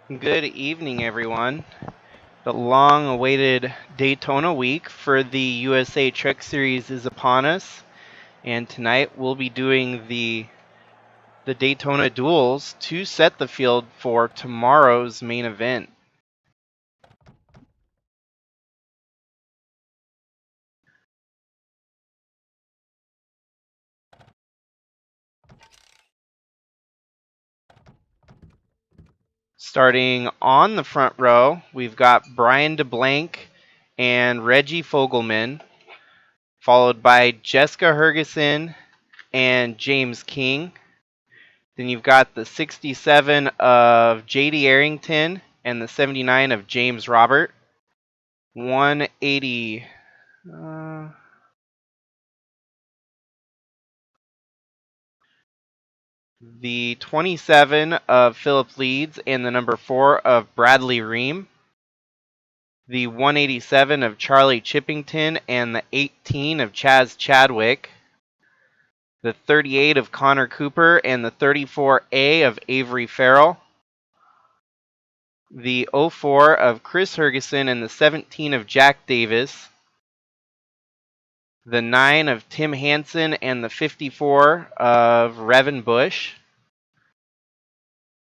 Good evening, everyone. The long-awaited Daytona week for the USA Truck Series is upon us, and tonight we'll be doing the Daytona Duels to set the field for tomorrow's main event. Starting on the front row, we've got Brian DeBlanc and Reggie Fogelman, followed by Jessica Hergeson and James King. Then you've got the 67 of J.D. Arrington and the 79 of James Robert. 180. The 27 of Philip Leeds and the number 4 of Bradley Ream. The 187 of Charlie Chippington and the 18 of Chaz Chadwick. The 38 of Connor Cooper and the 34A of Avery Farrell. The 04 of Chris Hergeson and the 17 of Jack Davis. The 9 of Tim Hansen and the 54 of Revan Bush.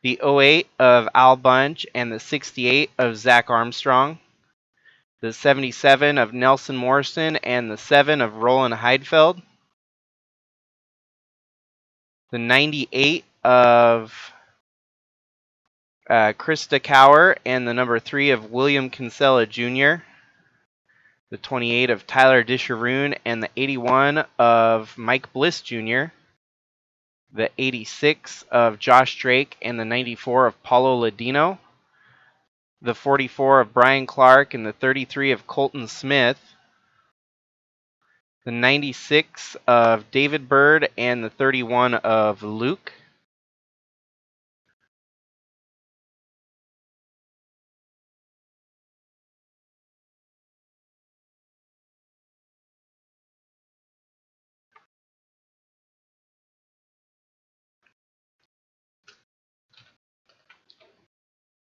The 08 of Al Bunch and the 68 of Zach Armstrong. The 77 of Nelson Morrison and the 7 of Roland Heidfeld. The 98 of Krista Cower and the number 3 of William Kinsella Jr. The 28 of Tyler Disharoon and the 81 of Mike Bliss Jr. The 86 of Josh Drake and the 94 of Paulo Ladino. The 44 of Brian Clark and the 33 of Colton Smith. The 96 of David Bird and the 31 of Luke.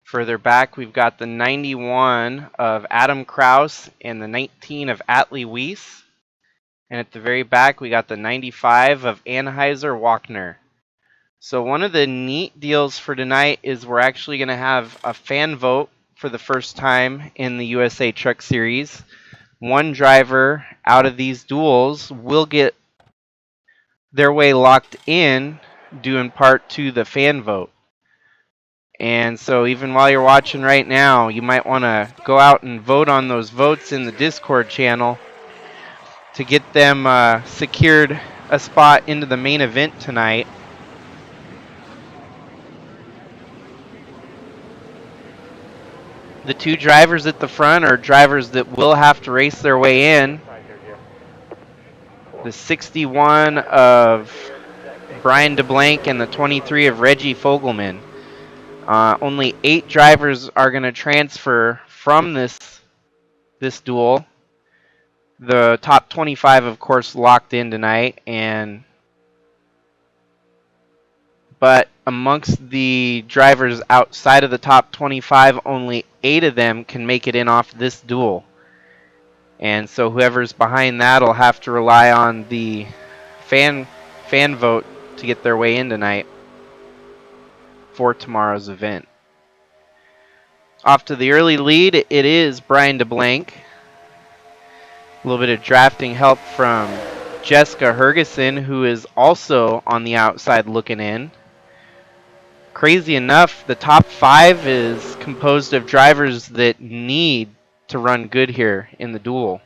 Further back, we've got the 91 of Adam Kraus and the 19 of Atlee Weiss. And at the very back, we got the 95 of Anheuser Wagner. So one of the neat deals for tonight is we're actually going to have a fan vote for the first time in the USA Truck Series. One driver out of these duels will get their way locked in due in part to the fan vote. And so even while you're watching right now, you might want to go out and vote on those votes in the Discord channel to get them secured a spot into the main event tonight. The two drivers at the front are drivers that will have to race their way in. The 61 of Brian DeBlanc and the 23 of Reggie Fogelman. Only 8 drivers are going to transfer from this duel. The top 25, of course, locked in tonight, but amongst the drivers outside of the top 25, only 8 of them can make it in off this duel. And so whoever's behind that will have to rely on the fan vote to get their way in tonight for tomorrow's event. Off to the early lead, it is Brian DeBlanc. A little bit of drafting help from Jessica Hergeson, who is also on the outside looking in. Crazy enough, the top 5 is composed of drivers that need to run good here in the duel.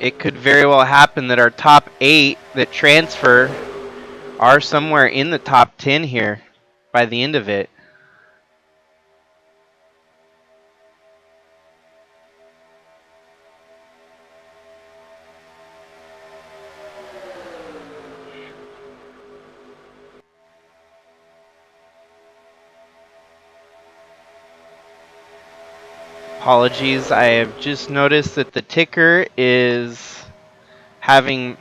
It could very well happen that our top 8 that transfer are somewhere in the top 10 here by the end of it. Apologies, I have just noticed that the ticker is having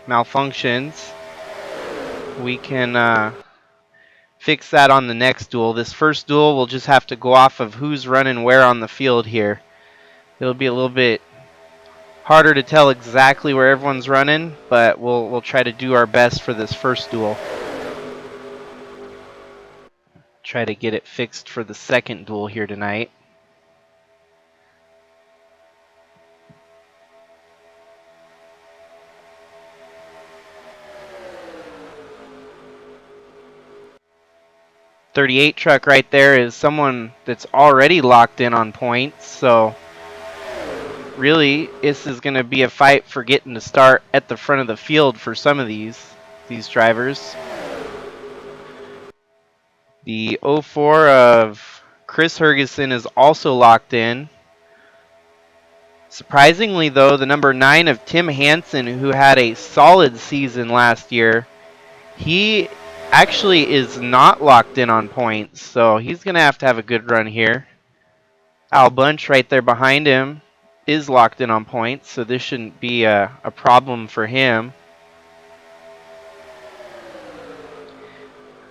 malfunctions, we can fix that on the next duel. This first duel, we'll just have to go off of who's running where on the field here. It'll be a little bit harder to tell exactly where everyone's running, but we'll try to do our best for this first duel. Try to get it fixed for the second duel here tonight. .38 truck right there is someone that's already locked in on points, so really this is going to be a fight for getting to start at the front of the field for some of these drivers. The 04 of Chris Hergeson is also locked in. Surprisingly though, the number 9 of Tim Hansen, who had a solid season last year, he actually is not locked in on points, so he's going to have a good run here. Al Bunch right there behind him is locked in on points, so this shouldn't be a problem for him.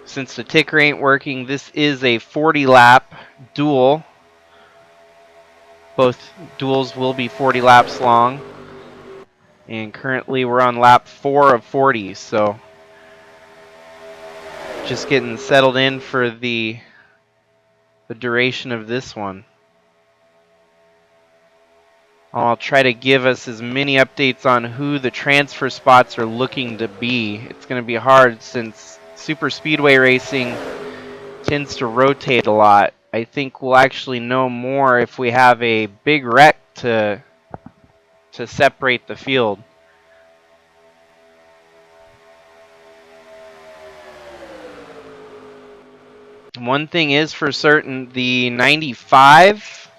Since the ticker ain't working, this is a 40-lap duel. Both duels will be 40 laps long. And currently we're on lap 4 of 40, so just getting settled in for the duration of this one. I'll try to give us as many updates on who the transfer spots are looking to be. It's going to be hard since Superspeedway racing tends to rotate a lot. I think we'll actually know more if we have a big wreck to separate the field. One thing is for certain, the 95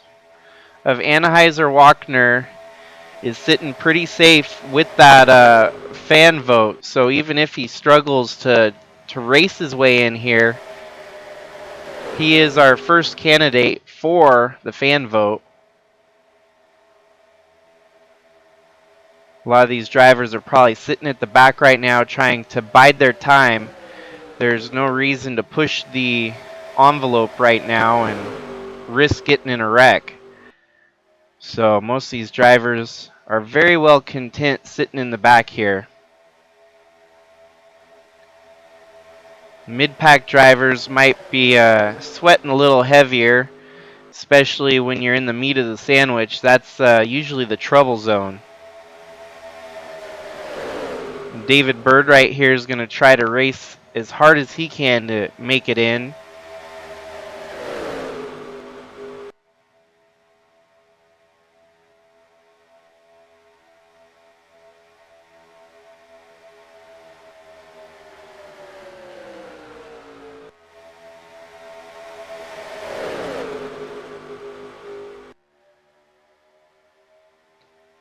of Anheuser-Wachner is sitting pretty safe with that fan vote. So even if he struggles to race his way in here, he is our first candidate for the fan vote. A lot of these drivers are probably sitting at the back right now trying to bide their time. There's no reason to push the envelope right now and risk getting in a wreck. So most of these drivers are very well content sitting in the back here. Mid-pack drivers might be sweating a little heavier, especially when you're in the meat of the sandwich. That's usually the trouble zone. David Bird right here is going to try to race as hard as he can to make it in.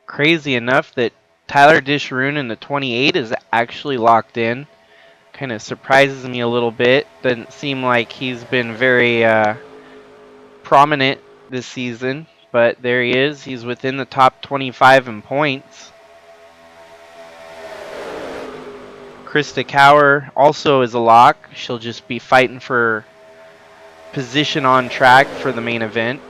Crazy enough that Tyler Disharoon in the 28 is actually locked in. Kind of surprises me a little bit. Doesn't seem like he's been very prominent this season, but there he is. He's within the top 25 in points. Krista Cower also is a lock. She'll just be fighting for position on track for the main event.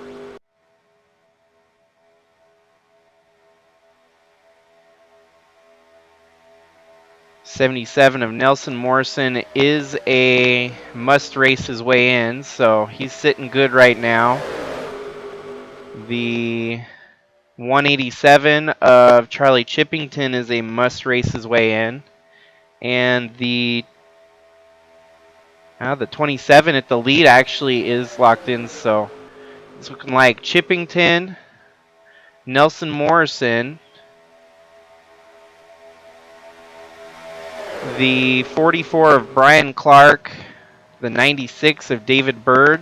.77 of Nelson Morrison is a must race his way in, so he's sitting good right now. The 187 of Charlie Chippington is a must race his way in. And the 27 at the lead actually is locked in, so it's looking like Chippington, Nelson Morrison, the 44 of Brian Clark, the 96 of David Bird,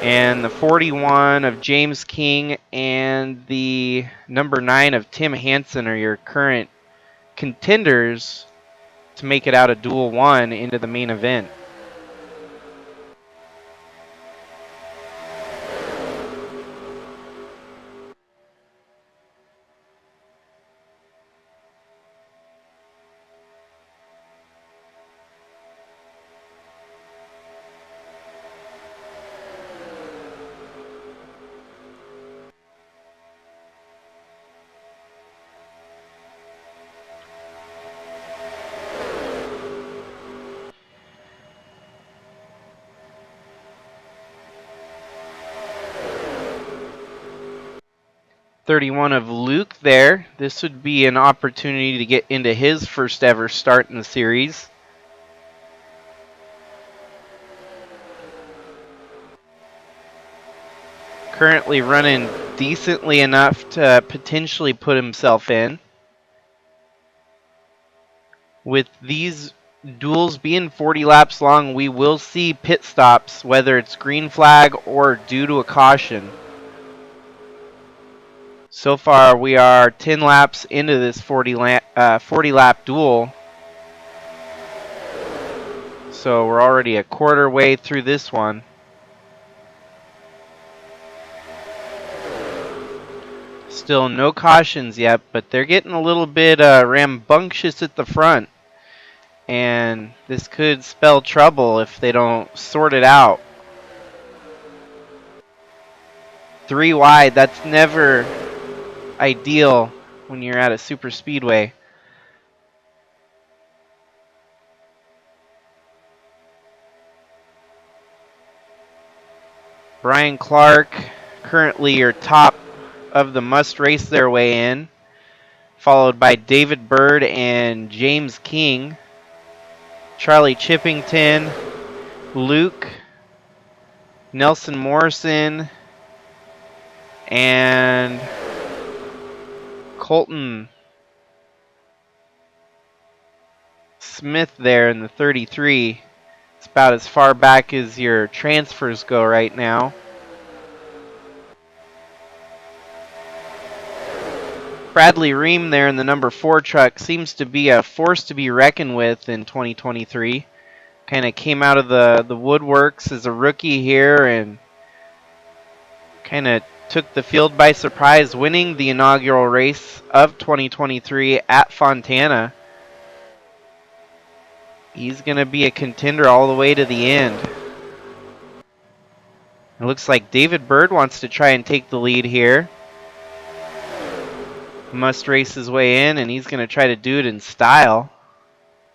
and the 41 of James King and the number 9 of Tim Hansen are your current contenders to make it out of Duel 1 into the main event. 31 of Luke there. This would be an opportunity to get into his first ever start in the series. Currently running decently enough to potentially put himself in. With these duels being 40 laps long, we will see pit stops, whether it's green flag or due to a caution. So far, we are 10 laps into this 40 lap duel. So we're already a quarter way through this one. Still no cautions yet, but they're getting a little bit rambunctious at the front. And this could spell trouble if they don't sort it out. 3 wide, that's never ideal when you're at a super speedway. Brian Clark, currently your top of the must race their way in, followed by David Bird and James King, Charlie Chippington, Luke, Nelson Morrison, and Colton Smith there in the 33. It's about as far back as your transfers go right now. Bradley Ream there in the number 4 truck seems to be a force to be reckoned with in 2023. Kind of came out of the woodworks as a rookie here and kind of took the field by surprise, winning the inaugural race of 2023 at Fontana. He's going to be a contender all the way to the end. It looks like David Bird wants to try and take the lead here. Must race his way in, and he's going to try to do it in style.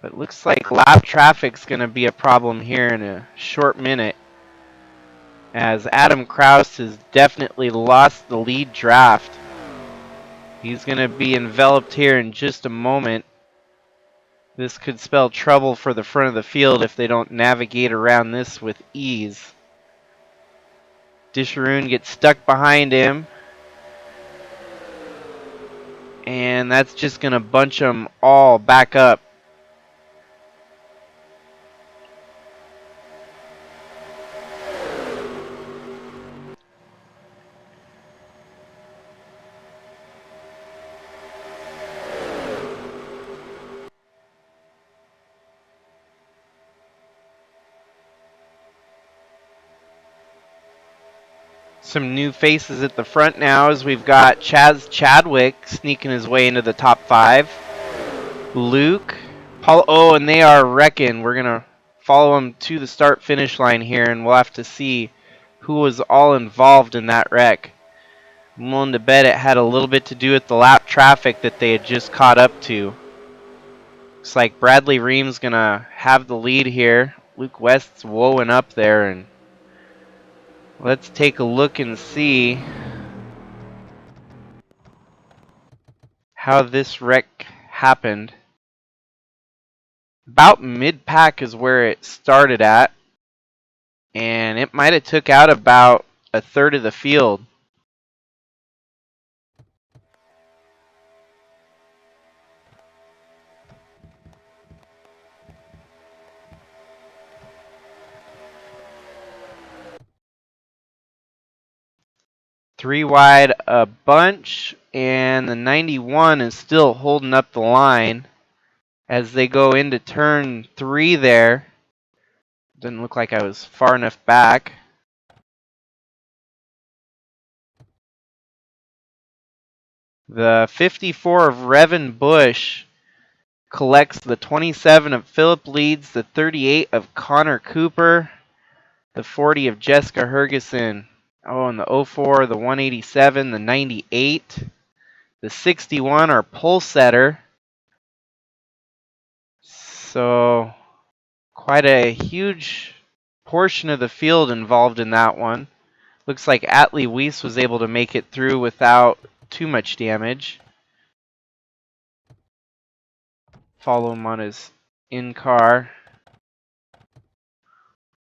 But it looks like lap traffic's going to be a problem here in a short minute, as Adam Kraus has definitely lost the lead draft. He's going to be enveloped here in just a moment. This could spell trouble for the front of the field if they don't navigate around this with ease. Disharoon gets stuck behind him, and that's just going to bunch them all back up. Some new faces at the front now, as we've got Chaz Chadwick sneaking his way into the top 5. Luke, Paul, oh, and they are wrecking. We're going to follow them to the start-finish line here, and we'll have to see who was all involved in that wreck. I'm willing to bet it had a little bit to do with the lap traffic that they had just caught up to. Looks like Bradley Ream's going to have the lead here. Luke West's woeing up there, and let's take a look and see how this wreck happened. About mid-pack is where it started at, and it might have took out about a third of the field. Three wide a bunch, and the 91 is still holding up the line as they go into turn 3 there. Didn't look like I was far enough back. The 54 of Revan Bush collects the 27 of Philip Leeds, the 38 of Connor Cooper, the 40 of Jessica Hergeson. Oh, and the 04, the 187, the 98, the 61 are pole setter. So quite a huge portion of the field involved in that one. Looks like Atlee Weiss was able to make it through without too much damage. Follow him on his in-car.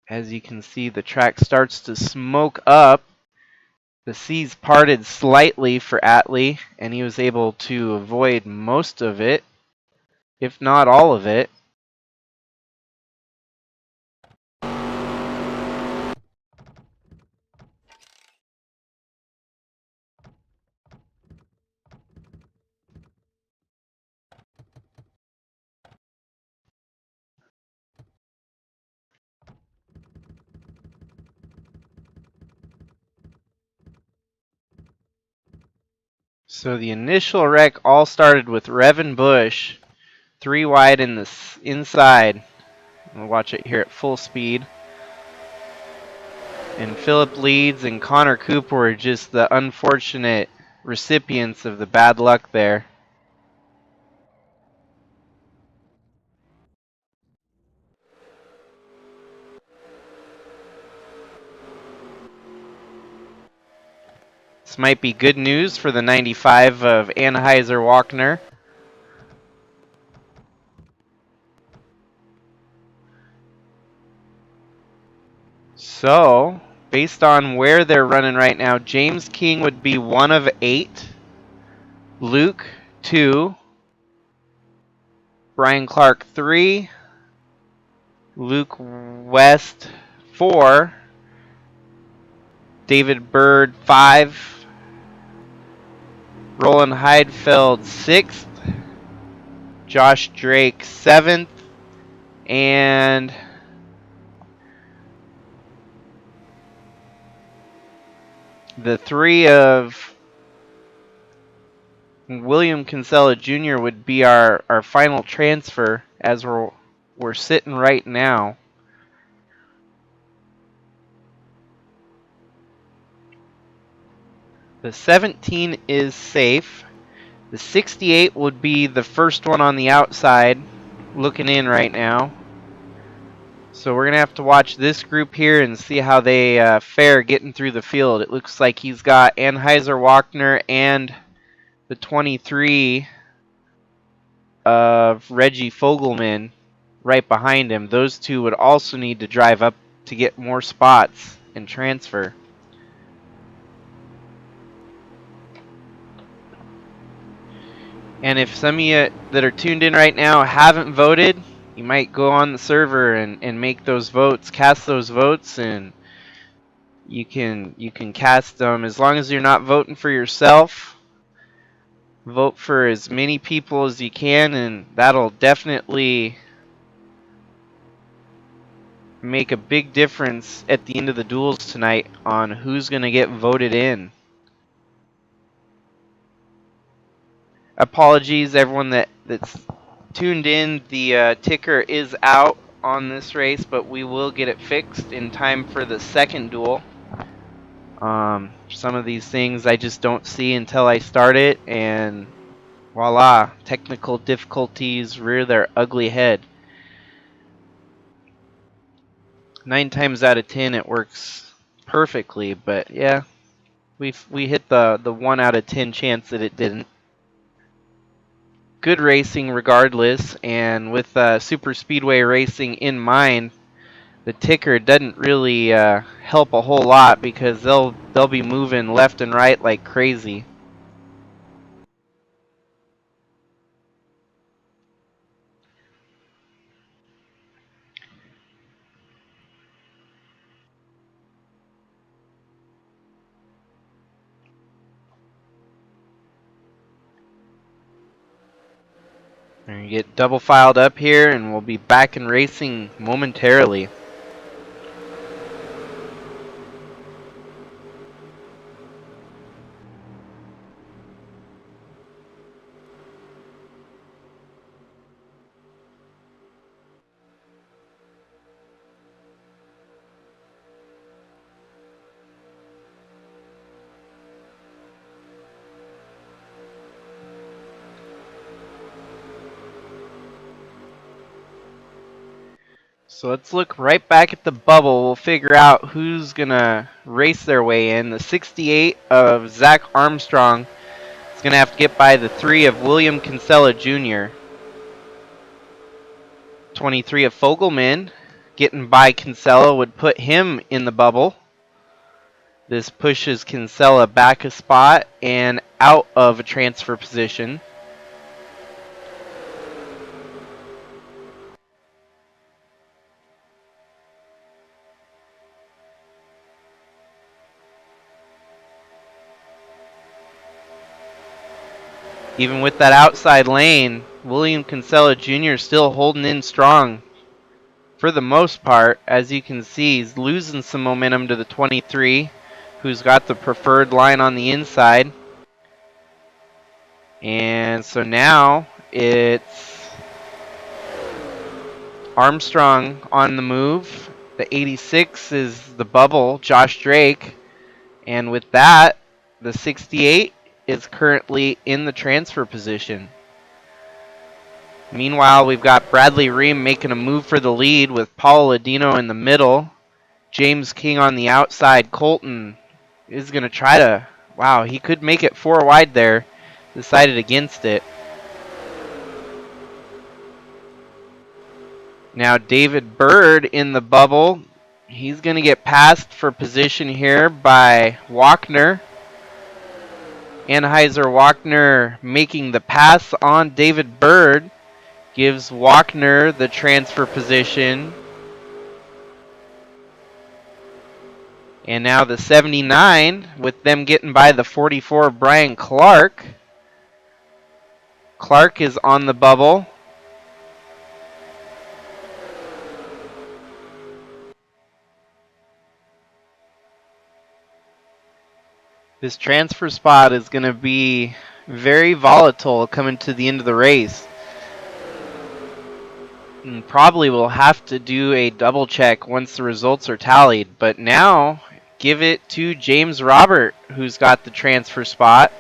As you can see, the track starts to smoke up. The seas parted slightly for Atlee, and he was able to avoid most of it, if not all of it. So the initial wreck all started with Revan Bush, 3 wide in the inside. We'll watch it here at full speed. And Philip Leeds and Connor Cooper were just the unfortunate recipients of the bad luck there. This might be good news for the 95 of Anheuser-Walkner. So, based on where they're running right now, James King would be 1 of 8. Luke, 2. Brian Clark, 3. Luke West, 4. David Bird, 5. Roland Heidfeld, 6th. Josh Drake, 7th. And the 3 of William Kinsella Jr. would be our final transfer as we're sitting right now. The 17 is safe. The 68 would be the first one on the outside looking in right now. So we're going to have to watch this group here and see how they fare getting through the field. It looks like he's got Anheuser-Walkner and the 23 of Reggie Fogelman right behind him. Those two would also need to drive up to get more spots and transfer. And if some of you that are tuned in right now haven't voted, you might go on the server and make those votes, cast those votes, and you can cast them as long as you're not voting for yourself. Vote for as many people as you can, and that'll definitely make a big difference at the end of the duels tonight on who's going to get voted in. Apologies everyone that's tuned in. The ticker is out on this race, but we will get it fixed in time for the second duel. Some of these things I just don't see until I start it, and voila, technical difficulties rear their ugly head. 9 times out of 10 it works perfectly, but yeah, we hit the 1 out of 10 chance that it didn't. Good racing regardless, and with Superspeedway racing in mind, the ticker doesn't really help a whole lot because they'll be moving left and right like crazy. And you get double filed up here, and we'll be back in racing momentarily. So let's look right back at the bubble. We'll figure out who's going to race their way in. The 68 of Zach Armstrong going to have to get by the 3 of William Kinsella Jr. 23 of Fogelman. Getting by Kinsella would put him in the bubble. This pushes Kinsella back a spot and out of a transfer position. Even with that outside lane, William Kinsella Jr. still holding in strong for the most part. As you can see, he's losing some momentum to the 23, who's got the preferred line on the inside. And so now it's Armstrong on the move. The 86 is the bubble, Josh Drake. And with that, the 68 is currently in the transfer position. Meanwhile, we've got Bradley Ream making a move for the lead with Paul Ladino in the middle. James King on the outside. Colton is going to try to... Wow, he could make it 4 wide there. Decided against it. Now David Bird in the bubble. He's going to get passed for position here by Walkner. Anheuser-Walkner making the pass on David Bird. Gives Walkner the transfer position. And now the 79, with them getting by the 44 of Brian Clark. Clark is on the bubble. This transfer spot is going to be very volatile coming to the end of the race. And probably will have to do a double check once the results are tallied. But now, give it to James Robert, who's got the transfer spot.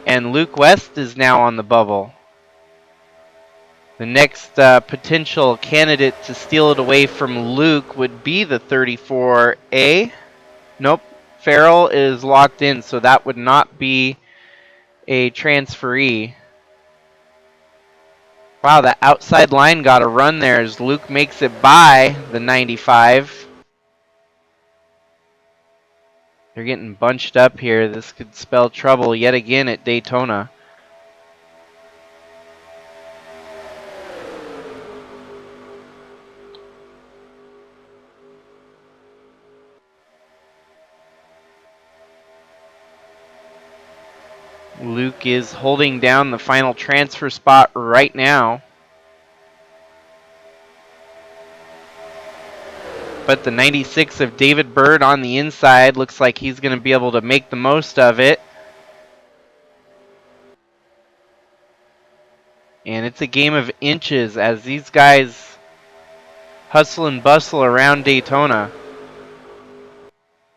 And Luke West is now on the bubble. The next potential candidate to steal it away from Luke would be the 34A. Nope, Farrell is locked in, so that would not be a transferee. Wow, that outside line got a run there as Luke makes it by the 95. They're getting bunched up here. This could spell trouble yet again at Daytona. Luke is holding down the final transfer spot right now. But the 96 of David Bird on the inside looks like he's going to be able to make the most of it. And it's a game of inches as these guys hustle and bustle around Daytona.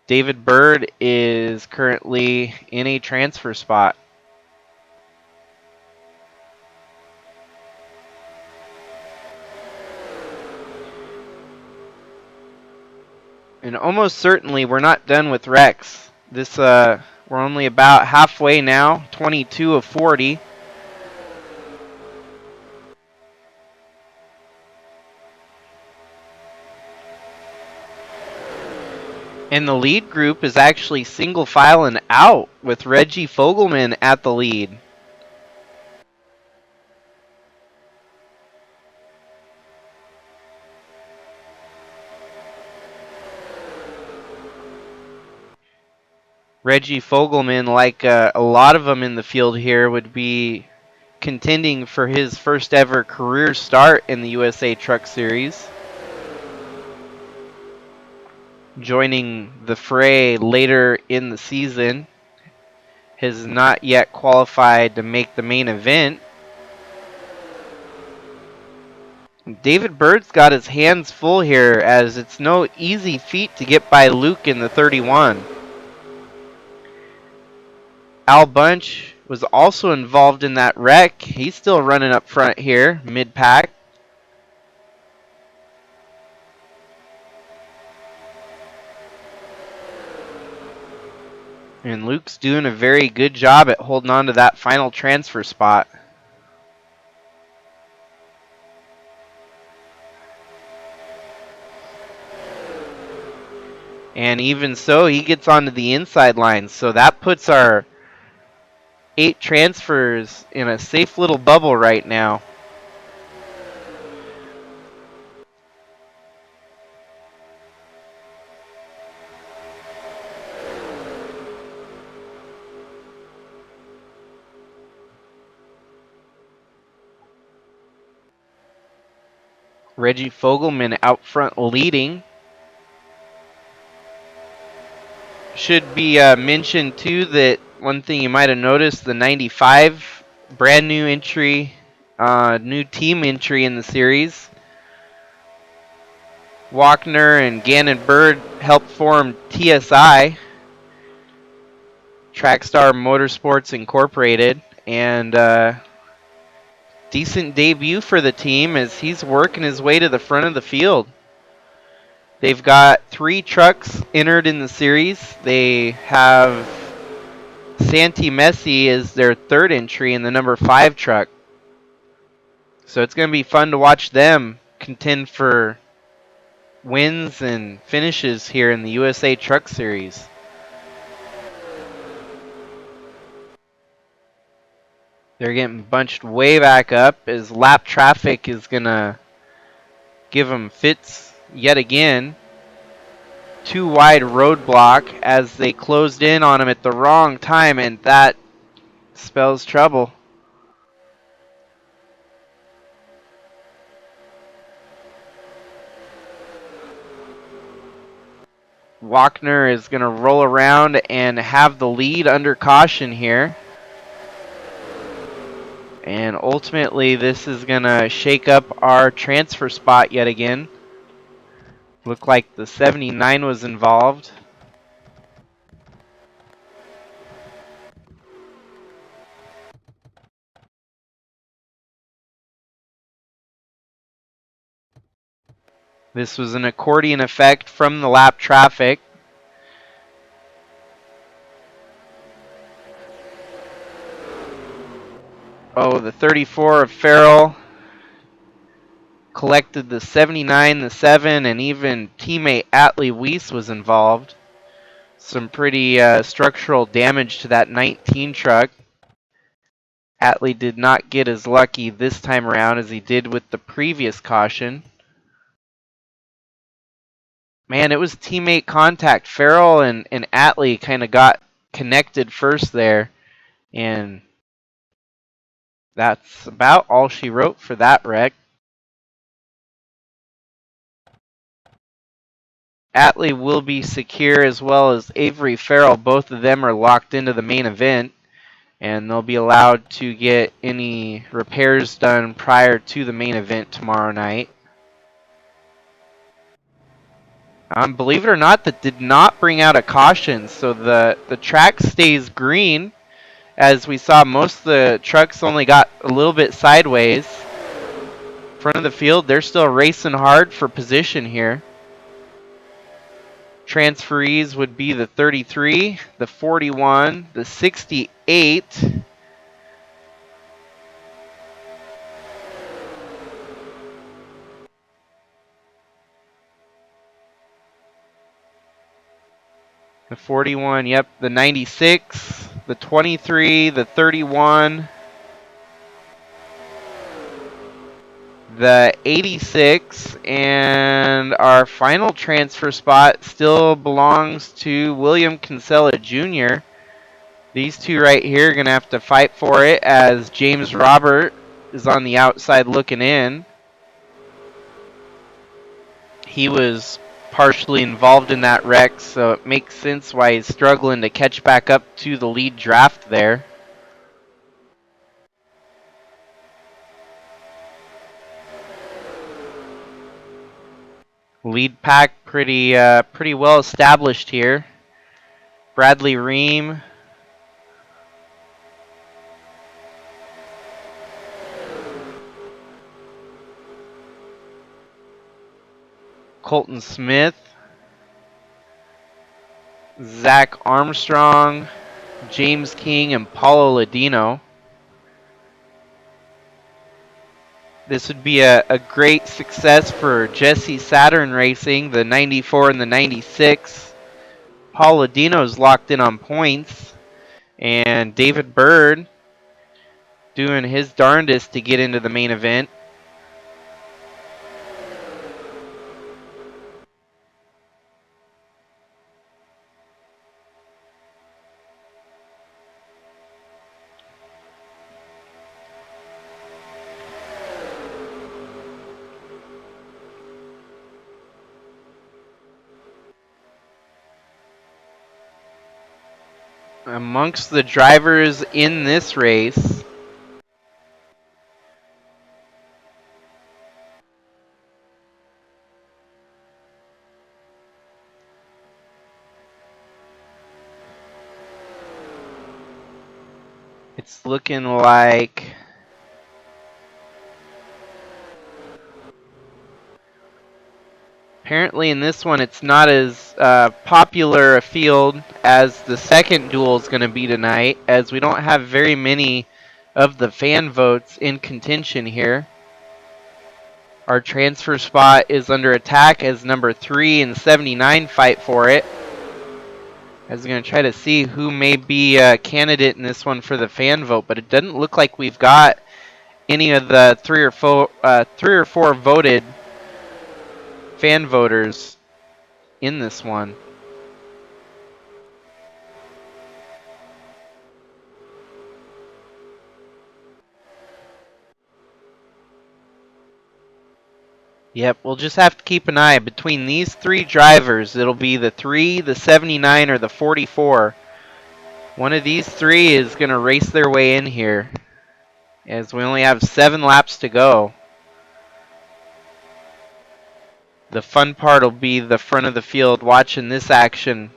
David Bird is currently in a transfer spot. And almost certainly we're not done with Rex. We're only about halfway now, 22 of 40. And the lead group is actually single filing out with Reggie Fogelman at the lead. Reggie Fogelman, like a lot of them in the field here, would be contending for his first ever career start in the USA Truck Series. Joining the fray later in the season. Has not yet qualified to make the main event. David Bird's got his hands full here as it's no easy feat to get by Luke in the 31. Al Bunch was also involved in that wreck. He's still running up front here, mid-pack. And Luke's doing a very good job at holding on to that final transfer spot. And even so, he gets onto the inside line. So that puts our 8 transfers in a safe little bubble right now. Reggie Fogelman out front leading. Should be mentioned too that one thing you might have noticed, the 95, brand new entry, new team entry in the series. Walkner and Gannon Bird helped form TSI, Trackstar Motorsports Incorporated, and decent debut for the team as he's working his way to the front of the field. They've got 3 trucks entered in the series. They have Santi Messi as their 3rd entry in the number 5 truck. So it's going to be fun to watch them contend for wins and finishes here in the USA Truck Series. They're getting bunched way back up as lap traffic is going to give them fits yet again. 2 wide roadblock as they closed in on him at the wrong time, and that spells trouble. Walkner is going to roll around and have the lead under caution here. And ultimately, this is going to shake up our transfer spot yet again. Looked like the 79 was involved. This was an accordion effect from the lap traffic. Oh, the 34 of Farrell collected the 79, the 7, and even teammate Atlee Weiss was involved. Some pretty structural damage to that 19 truck. Atlee did not get as lucky this time around as he did with the previous caution. Man, it was teammate contact. Farrell and Atlee kind of got connected first there, and that's about all she wrote for that wreck. Atlee will be secure as well as Avery Farrell. Both of them are locked into the main event, and they'll be allowed to get any repairs done prior to the main event tomorrow night. Believe it or not, that did not bring out a caution, so the track stays green. As we saw, most of the trucks only got a little bit sideways. Front of the field, they're still racing hard for position here. Transferees would be the 33, the 41, the 68, the 41, yep, the 96, the 23, the 31, the 86, and our final transfer spot still belongs to William Kinsella Jr. These two right here are going to have to fight for it as James Robert is on the outside looking in. He was partially involved in that wreck, so it makes sense why he's struggling to catch back up to the lead draft there. Lead pack pretty well established here. Bradley Ream, Colton Smith, Zach Armstrong, James King, and Paulo Ladino. This would be a great success for Jesse Saturn Racing, the 94 and the 96. Paul Ladino's locked in on points. And David Bird doing his darndest to get into the main event. Amongst the drivers in this race, it's looking like apparently in this one it's not as popular a field as the second duel is going to be tonight, as we don't have very many of the fan votes in contention here. Our transfer spot is under attack as number 3 and 79 fight for it. As we're going to try to see who may be a candidate in this one for the fan vote, but it doesn't look like we've got any of the three or four voted fan voters in this one. Yep, we'll just have to keep an eye between these three drivers. It'll be the 3, the 79, or the 44. One of these three is going to race their way in here, as we only have 7 laps to go. The fun part will be the front of the field watching this action.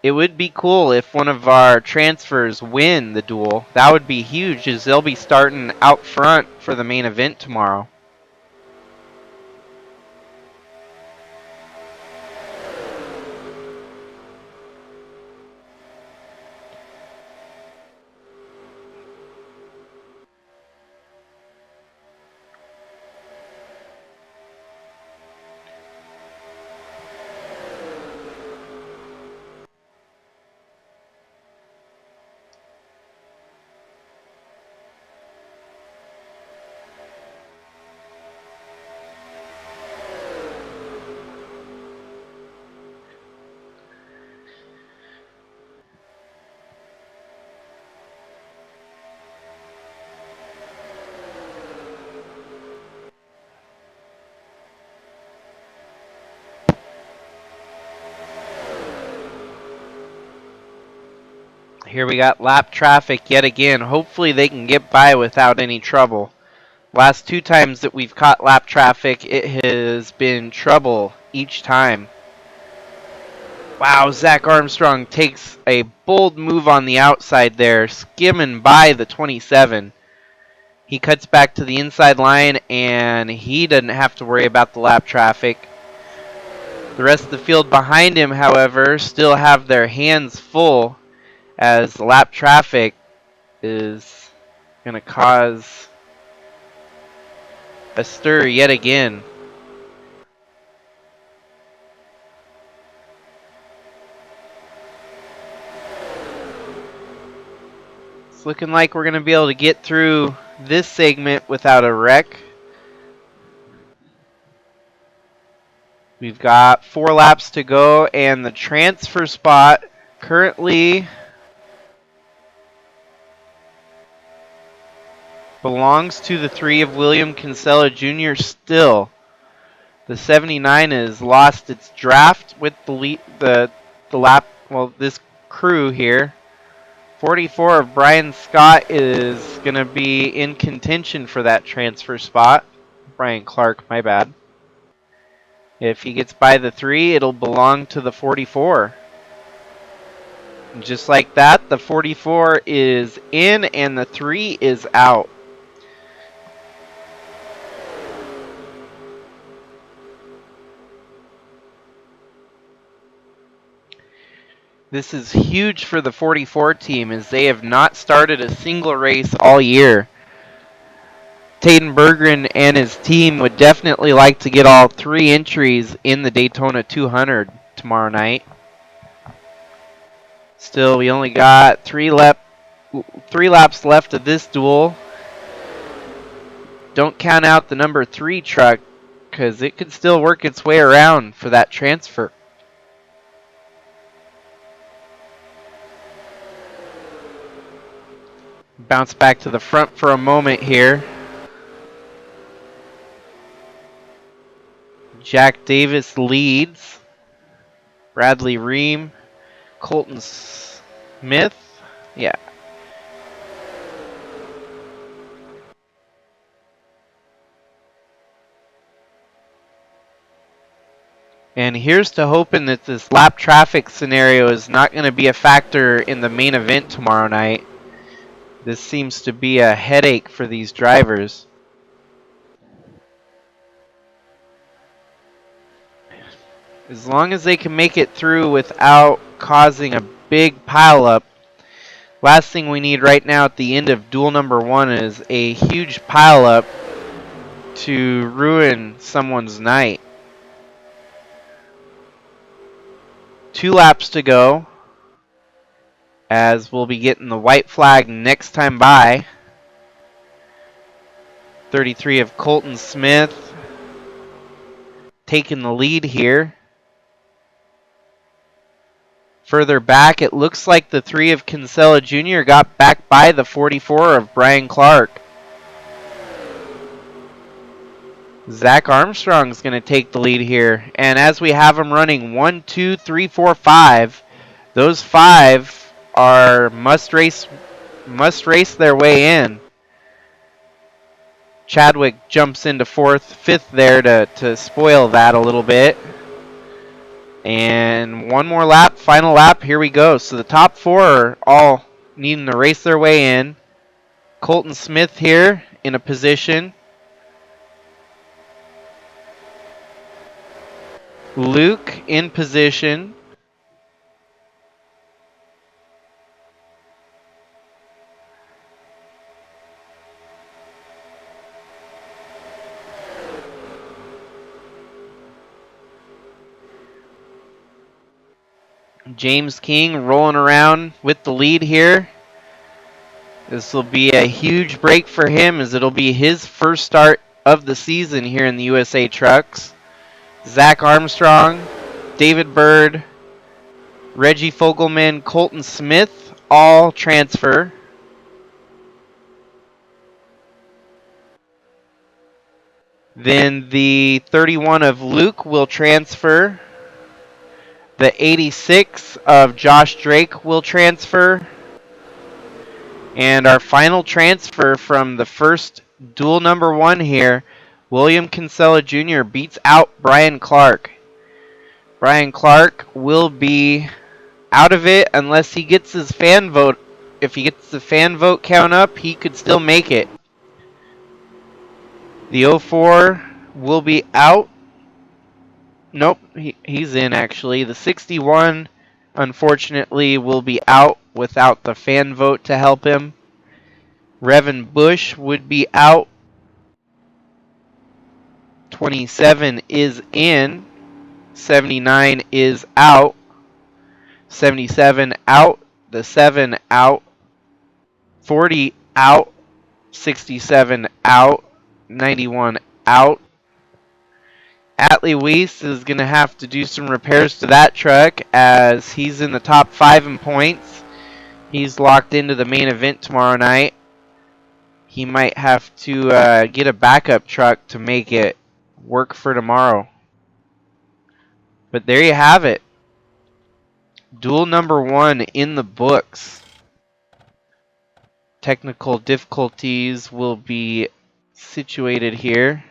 It would be cool if one of our transfers win the duel. That would be huge, as they'll be starting out front for the main event tomorrow. Here we got lap traffic yet again. Hopefully they can get by without any trouble. Last 2 times that we've caught lap traffic, it has been trouble each time. Wow, Zach Armstrong takes a bold move on the outside there, skimming by the 27. He cuts back to the inside line, and he doesn't have to worry about the lap traffic. The rest of the field behind him, however, still have their hands full, as the lap traffic is going to cause a stir yet again. It's looking like we're going to be able to get through this segment without a wreck. We've got 4 laps to go, and the transfer spot currently belongs to the 3 of William Kinsella Jr. still. The 79 has lost its draft with the lap, well, this crew here. 44 of Brian Scott is going to be in contention for that transfer spot. Brian Clark, my bad. If he gets by the 3, it'll belong to the 44. And just like that, the 44 is in and the 3 is out. This is huge for the 44 team as they have not started a single race all year. Taden Berggren and his team would definitely like to get all 3 entries in the Daytona 200 tomorrow night. Still, we only got 3 laps left of this duel. Don't count out the number 3 truck because it could still work its way around for that transfer. Bounce back to the front for a moment here. Jack Davis leads. Bradley Ream, Colton Smith. Yeah. And here's to hoping that this lap traffic scenario is not going to be a factor in the main event tomorrow night. This seems to be a headache for these drivers. As long as they can make it through without causing a big pileup. Last thing we need right now at the end of duel number 1 is a huge pileup to ruin someone's night. 2 laps to go, as we'll be getting the white flag next time by. 33 of Colton Smith taking the lead here. Further back, it looks like the 3 of Kinsella Jr. got back by the 44 of Brian Clark. Zach Armstrong's going to take the lead here. And as we have them running 1, 2, 3, 4, 5, those 5 are must race their way in. Chadwick jumps into 4th, 5th there to spoil that a little bit. And one more lap, final lap, here we go. So the top 4 are all needing to race their way in. Colton Smith here in a position. Luke in position. James King rolling around with the lead here. This will be a huge break for him as it'll be his first start of the season here in the USA Trucks. Zach Armstrong, David Bird, Reggie Fogelman, Colton Smith, all transfer. Then the 31 of Luke will transfer. The 86 of Josh Drake will transfer. And our final transfer from the first duel number 1 here, William Kinsella Jr. beats out Brian Clark. Brian Clark will be out of it unless he gets his fan vote. If he gets the fan vote count up, he could still make it. The 04 will be out. Nope, he's in actually. The 61, unfortunately, will be out without the fan vote to help him. Revan Bush would be out. 27 is in. 79 is out. 77 out. The 7 out. 40 out. 67 out. 91 out. Atlee Weiss is going to have to do some repairs to that truck as he's in the top 5 in points. He's locked into the main event tomorrow night. He might have to get a backup truck to make it work for tomorrow. But there you have it. Duel number 1 in the books. Technical difficulties will be situated here.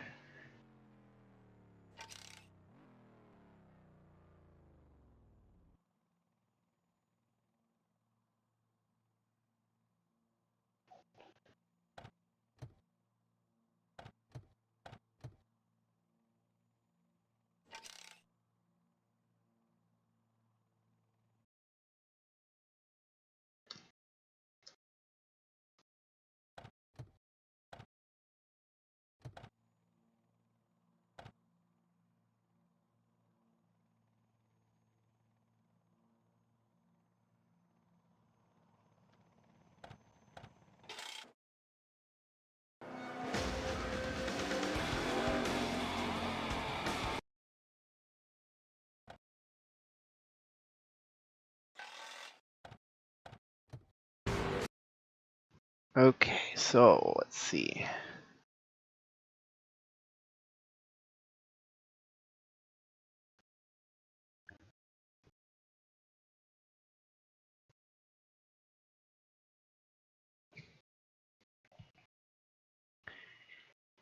Okay, so let's see.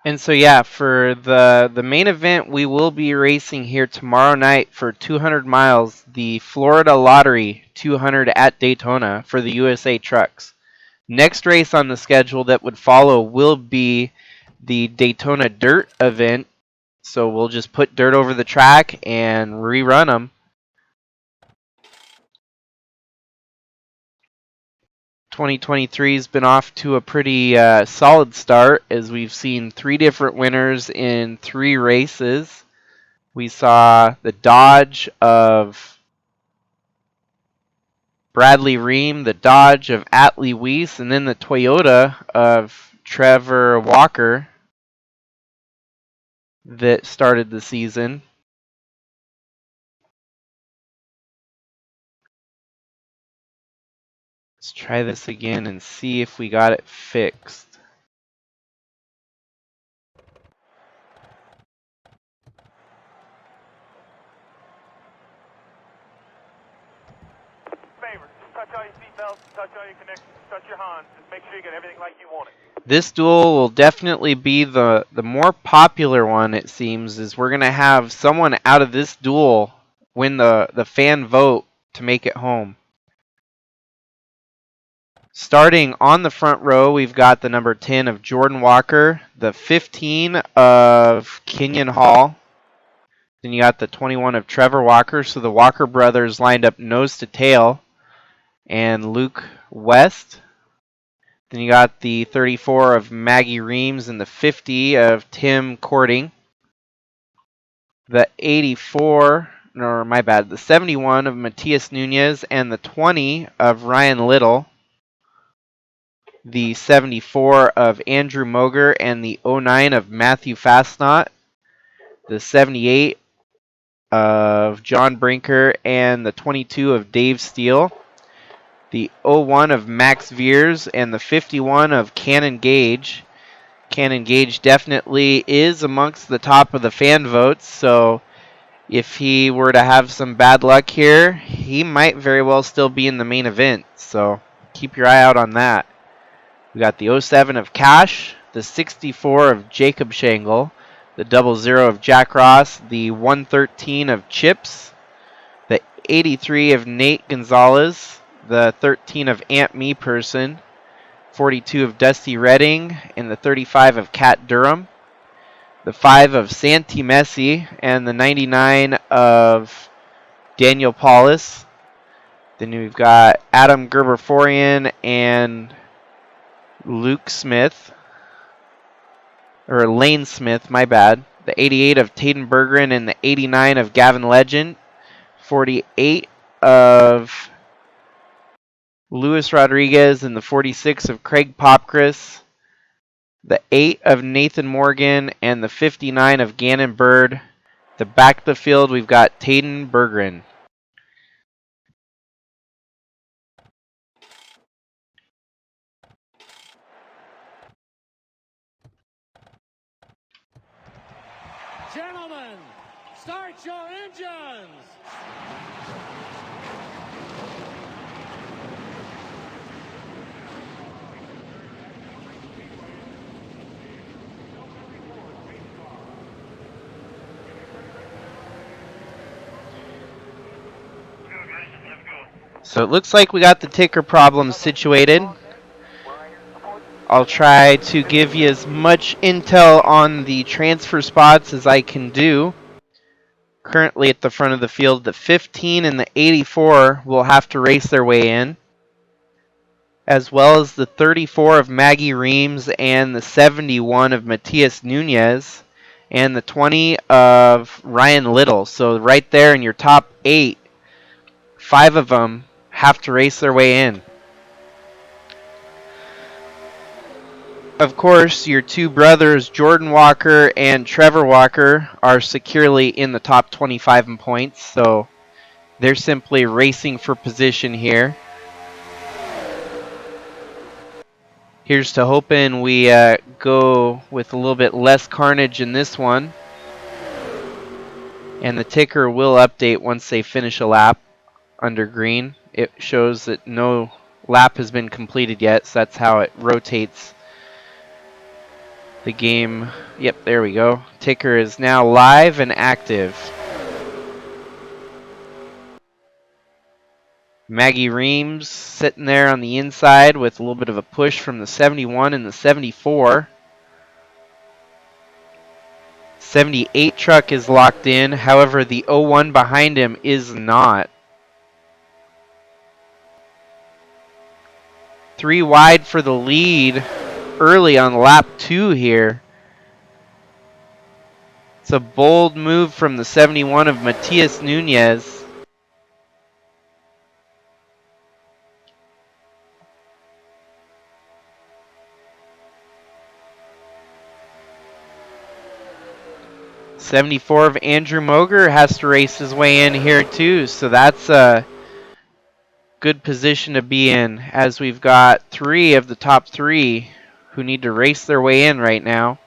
And so yeah, for the main event, we will be racing here tomorrow night for 200 miles, the Florida Lottery 200 at Daytona for the USA Trucks. Next race on the schedule that would follow will be the Daytona Dirt event. So we'll just put dirt over the track and rerun them. 2023 has been off to a pretty solid start as we've seen 3 different winners in 3 races. We saw the Dodge of Bradley Ream, the Dodge of Atlee Weiss, and then the Toyota of Trevor Walker that started the season. Let's try this again and see if we got it fixed. Touch all your seatbelts, touch all your connections, touch your Hans. Just make sure you get everything like you want it. This duel will definitely be the more popular one, it seems, is we're going to have someone out of this duel win the fan vote to make it home. Starting on the front row, we've got the number 10 of Jordan Walker, the 15 of Kenyon Hall. Then you got the 21 of Trevor Walker, so the Walker brothers lined up nose to tail. And Luke West. Then you got the 34 of Maggie Reams and the 50 of Tim Cording. The 84, no, my bad, the 71 of Matias Nunez and the 20 of Ryan Little. The 74 of Andrew Moger and the 09 of Matthew Fastnot. The 78 of John Brinker and the 22 of Dave Steele. The 01 of Max Veers and the 51 of Cannon Gage. Cannon Gage definitely is amongst the top of the fan votes, so if he were to have some bad luck here, he might very well still be in the main event, so keep your eye out on that. We got the 07 of Cash, the 64 of Jacob Shangle, the 00 of Jack Ross, the 113 of Chips, the 83 of Nate Gonzalez, the 13 of Aunt Me Person, 42 of Dusty Redding, and the 35 of Kat Durham, the 5 of Santi Messi, and the 99 of Daniel Paulus. Then we've got Adam Gerber-Forian and Luke Smith, or Lane Smith, my bad. The 88 of Tayden Bergeron and the 89 of Gavin Legend, 48 of Luis Rodriguez and the 46 of Craig Popcris, the 8 of Nathan Morgan, and the 59 of Gannon Bird. The back of the field, we've got Tayden Bergeron. Gentlemen, start your engines! So it looks like we got the ticker problem situated. I'll try to give you as much intel on the transfer spots as I can do. Currently at the front of the field, the 15 and the 84 will have to race their way in, as well as the 34 of Maggie Reams and the 71 of Matias Nunez and the 20 of Ryan Little. So right there in your top 8, 5 of them have to race their way in. Of course, your 2 brothers, Jordan Walker and Trevor Walker, are securely in the top 25 in points, so they're simply racing for position here. Here's to hoping we go with a little bit less carnage in this one. And the ticker will update once they finish a lap under green. It shows that no lap has been completed yet, so that's how it rotates the game. Yep, there we go. Ticker is now live and active. Maggie Reams sitting there on the inside with a little bit of a push from the 71 and the 74. 78 truck is locked in, however the 01 behind him is not. 3 wide for the lead early on lap 2 here. It's a bold move from the 71 of Matias Nunez. '74 of Andrew Moger has to race his way in here too, so that's a good position to be in, as we've got 3 of the top 3 who need to race their way in right now.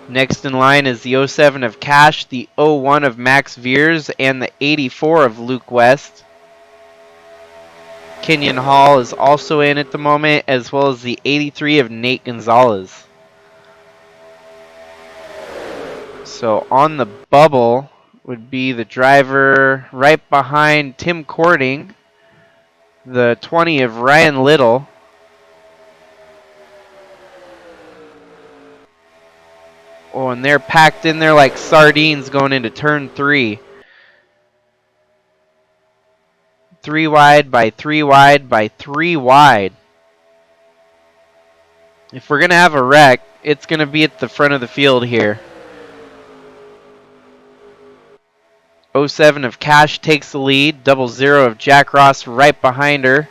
Next in line is the 07 of Cash, the 01 of Max Veers, and the 84 of Luke West. Kenyon Hall is also in at the moment, as well as the 83 of Nate Gonzalez. So on the bubble would be the driver right behind Tim Cording, the 20 of Ryan Little. Oh, and they're packed in there like sardines going into turn 3. 3 wide by 3 wide by 3 wide. If we're going to have a wreck, it's going to be at the front of the field here. 07 of Cash takes the lead. 00 of Jack Ross right behind her.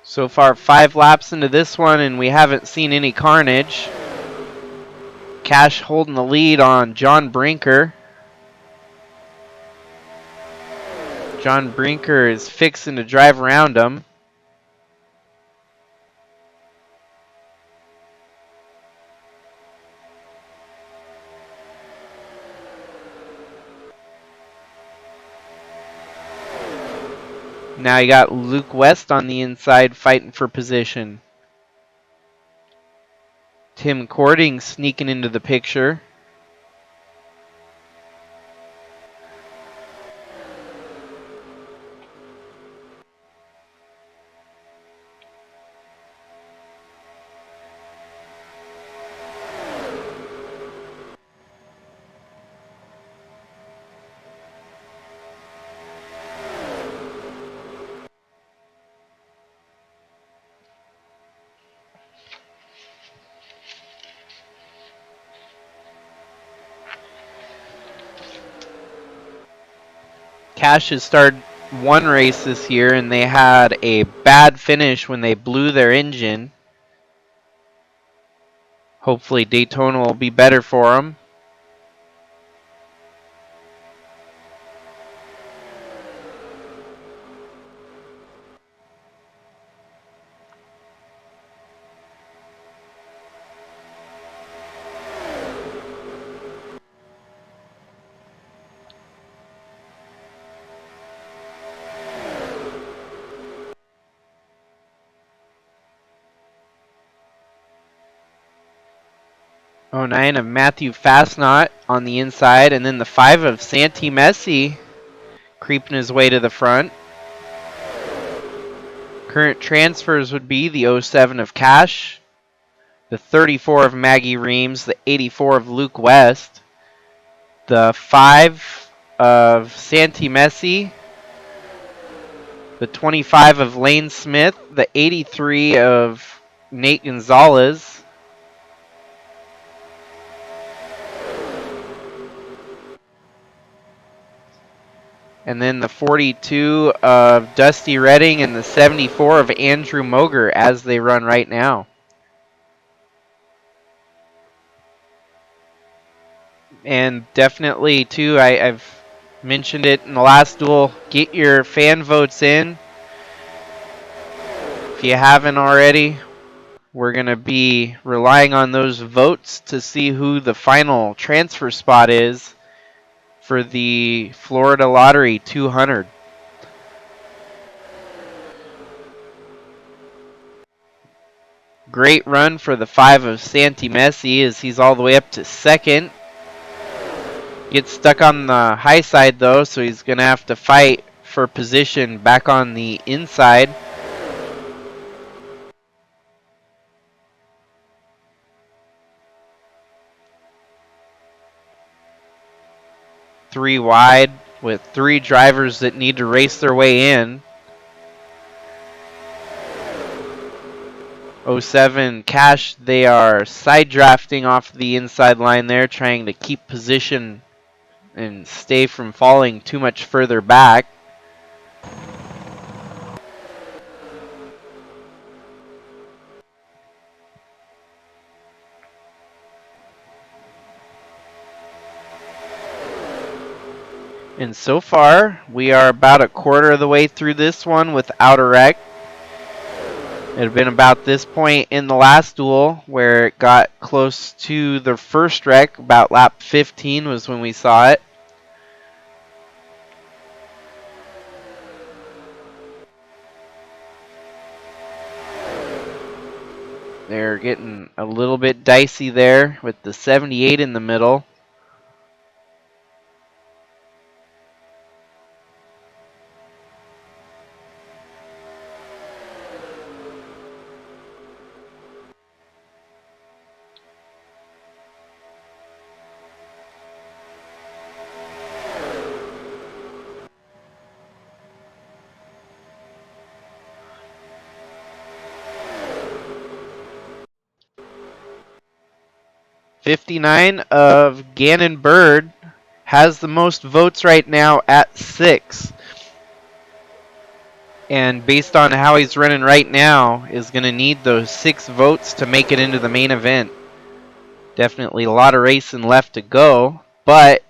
So far 5 laps into this one and we haven't seen any carnage. Cash holding the lead on John Brinker. John Brinker is fixing to drive around him. Now you got Luke West on the inside fighting for position. Tim Cording sneaking into the picture. Cash has started 1 race this year and they had a bad finish when they blew their engine. Hopefully Daytona will be better for them. Oh, 09 of Matthew Fastnot on the inside, and then the 5 of Santi Messi creeping his way to the front. Current transfers would be the 07 of Cash, the 34 of Maggie Reams, the 84 of Luke West, the 5 of Santi Messi, the 25 of Lane Smith, the 83 of Nate Gonzalez, and then the 42 of Dusty Redding and the 74 of Andrew Moger as they run right now. And definitely, too, I've mentioned it in the last duel, get your fan votes in. If you haven't already, we're going to be relying on those votes to see who the final transfer spot is for the Florida Lottery 200. Great run for the 5 of Santi Messi as he's all the way up to second. Gets stuck on the high side though, so he's going to have to fight for position back on the inside. Three wide with 3 drivers that need to race their way in. 07 Cash, they are side drafting off the inside line there, trying to keep position and stay from falling too much further back. And so far, we are about a quarter of the way through this one without a wreck. It had been about this point in the last duel where it got close to the first wreck. About lap 15 was when we saw it. They're getting a little bit dicey there with the 78 in the middle. '59 of Gannon Bird has the most votes right now at 6. And based on how he's running right now, is going to need those 6 votes to make it into the main event. Definitely a lot of racing left to go. But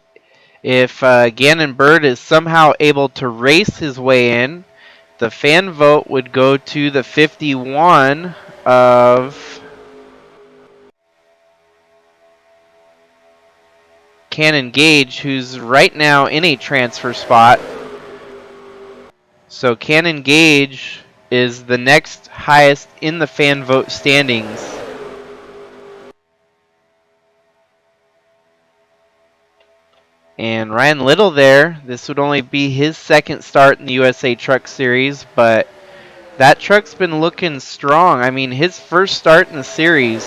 if Gannon Bird is somehow able to race his way in, the fan vote would go to the 51 of Cannon Gage, who's right now in a transfer spot. So Cannon Gage is the next highest in the fan vote standings. And Ryan Little there, this would only be his second start in the USA Truck Series, but that truck's been looking strong. I mean, his first start in the series,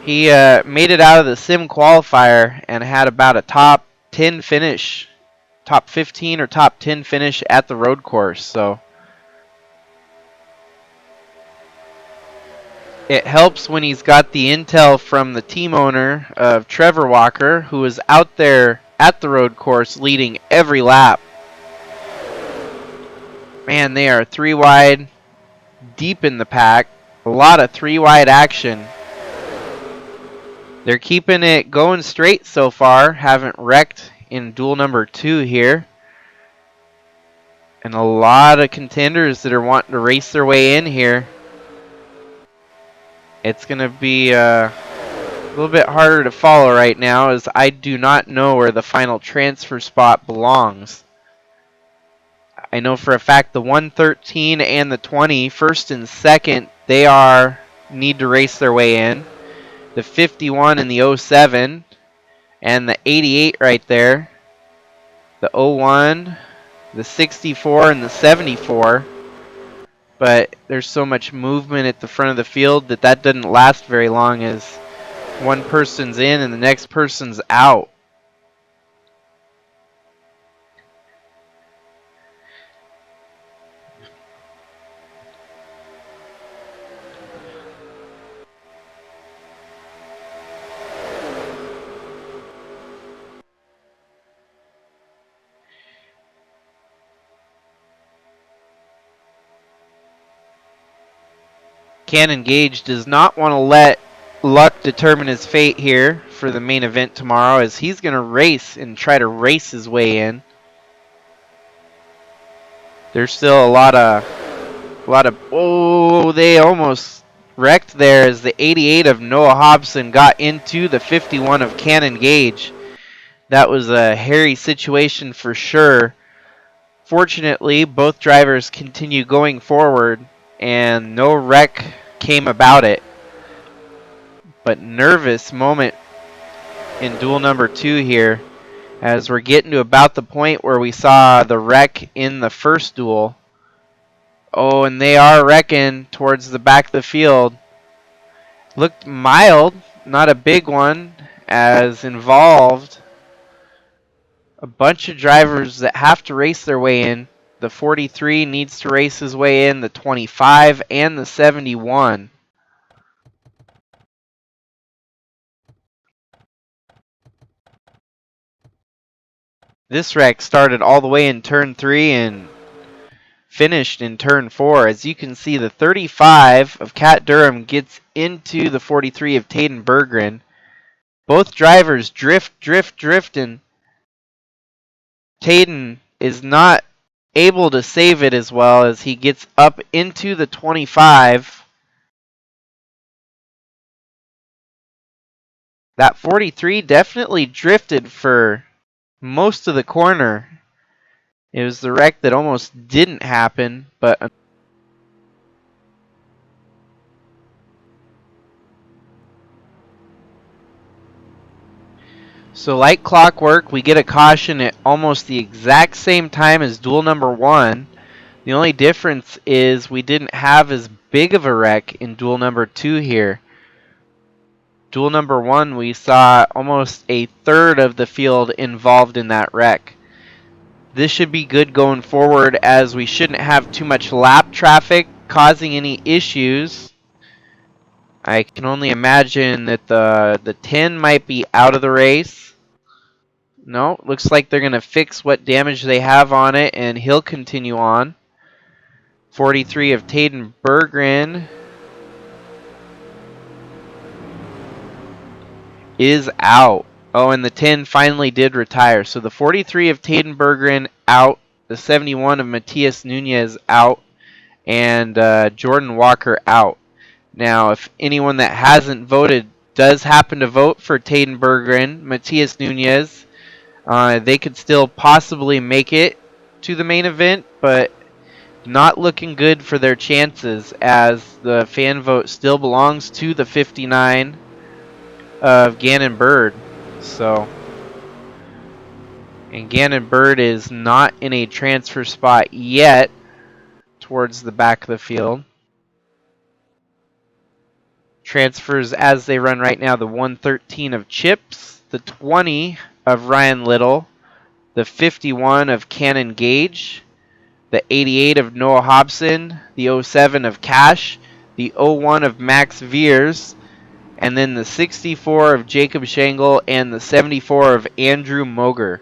he made it out of the sim qualifier and had about a top 10 finish, top 15 or top 10 finish at the road course. So it helps when he's got the intel from the team owner of Trevor Walker, who was out there at the road course leading every lap. Man, they are 3 wide, deep in the pack. A lot of 3 wide action. They're keeping it going straight so far. Haven't wrecked in duel number 2 here. And a lot of contenders that are wanting to race their way in here. It's going to be a little bit harder to follow right now, as I do not know where the final transfer spot belongs. I know for a fact the 113 and the 20, first and second, they need to race their way in. The 51 and the 07, and the 88 right there. The 01, the 64, and the 74. but there's so much movement at the front of the field that doesn't last very long as one person's in and the next person's out. Cannon Gage does not want to let luck determine his fate here for the main event tomorrow, as he's going to race and try to race his way in. There's still a lot of, oh, they almost wrecked there as the 88 of Noah Hobson got into the 51 of Cannon Gage. That was a hairy situation for sure. Fortunately, both drivers continue going forward and no wreck came about it. But nervous moment in duel number 2 here, as we're getting to about the point where we saw the wreck in the first duel. Oh, and they are wrecking towards the back of the field. Looked mild, not a big one, as involved a bunch of drivers that have to race their way in. The 43 needs to race his way in, the 25 and the 71. This wreck started all the way in turn 3 and finished in turn 4. As you can see, the 35 of Cat Durham gets into the 43 of Taden Berggren. Both drivers drift, and Taden is not able to save it as well as he gets up into the 25. That 43 definitely drifted for most of the corner. It was the wreck that almost didn't happen, but so like clockwork, we get a caution at almost the exact same time as duel number 1. The only difference is we didn't have as big of a wreck in duel number 2 here. Duel number 1, we saw almost a third of the field involved in that wreck. This should be good going forward, as we shouldn't have too much lap traffic causing any issues. I can only imagine that the 10 might be out of the race. No, looks like they're going to fix what damage they have on it, and he'll continue on. 43 of Taden Berggren is out. Oh, and the 10 finally did retire. So the 43 of Taden Berggren out, the 71 of Matias Nunez out, and Jordan Walker out. Now, if anyone that hasn't voted does happen to vote for Taden Berggren, Matias Nunez, they could still possibly make it to the main event, but not looking good for their chances, as the fan vote still belongs to the 59 of Gannon Bird. So, and Gannon Bird is not in a transfer spot yet towards the back of the field. Transfers as they run right now: the 113 of Chips, the 20 of Ryan Little, the 51 of Cannon Gage, the 88 of Noah Hobson, the 07 of Cash, the 01 of Max Veers, and then the 64 of Jacob Shangle and the 74 of Andrew Moger.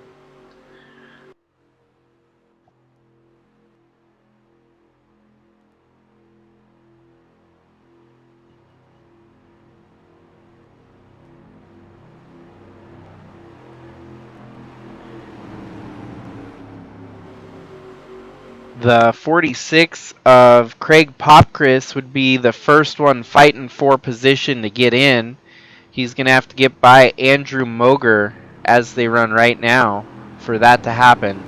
The 46 of Craig Popchris would be the first one fighting for position to get in. He's going to have to get by Andrew Moger as they run right now for that to happen.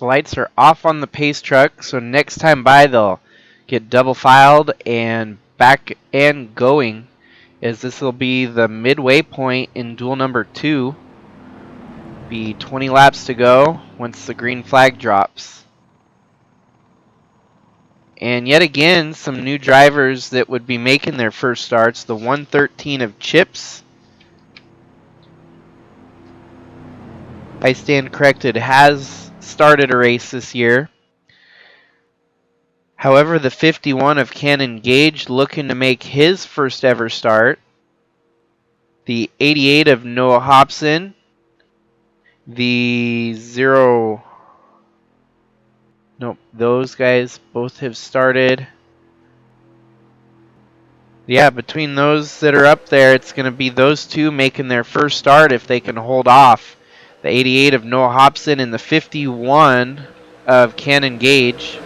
The lights are off on the pace truck, so next time by they'll get double filed and back and going, as this will be the midway point in duel number 2. Be 20 laps to go once the green flag drops. And yet again, some new drivers that would be making their first starts. The 113 of Chips, I stand corrected, has started a race this year. However, the 51 of Cannon Gage looking to make his first ever start. The 88 of Noah Hobson. The 0... Nope, those guys both have started. Yeah, between those that are up there, it's going to be those two making their first start if they can hold off. The 88 of Noah Hobson and the 51 of Cannon Gage.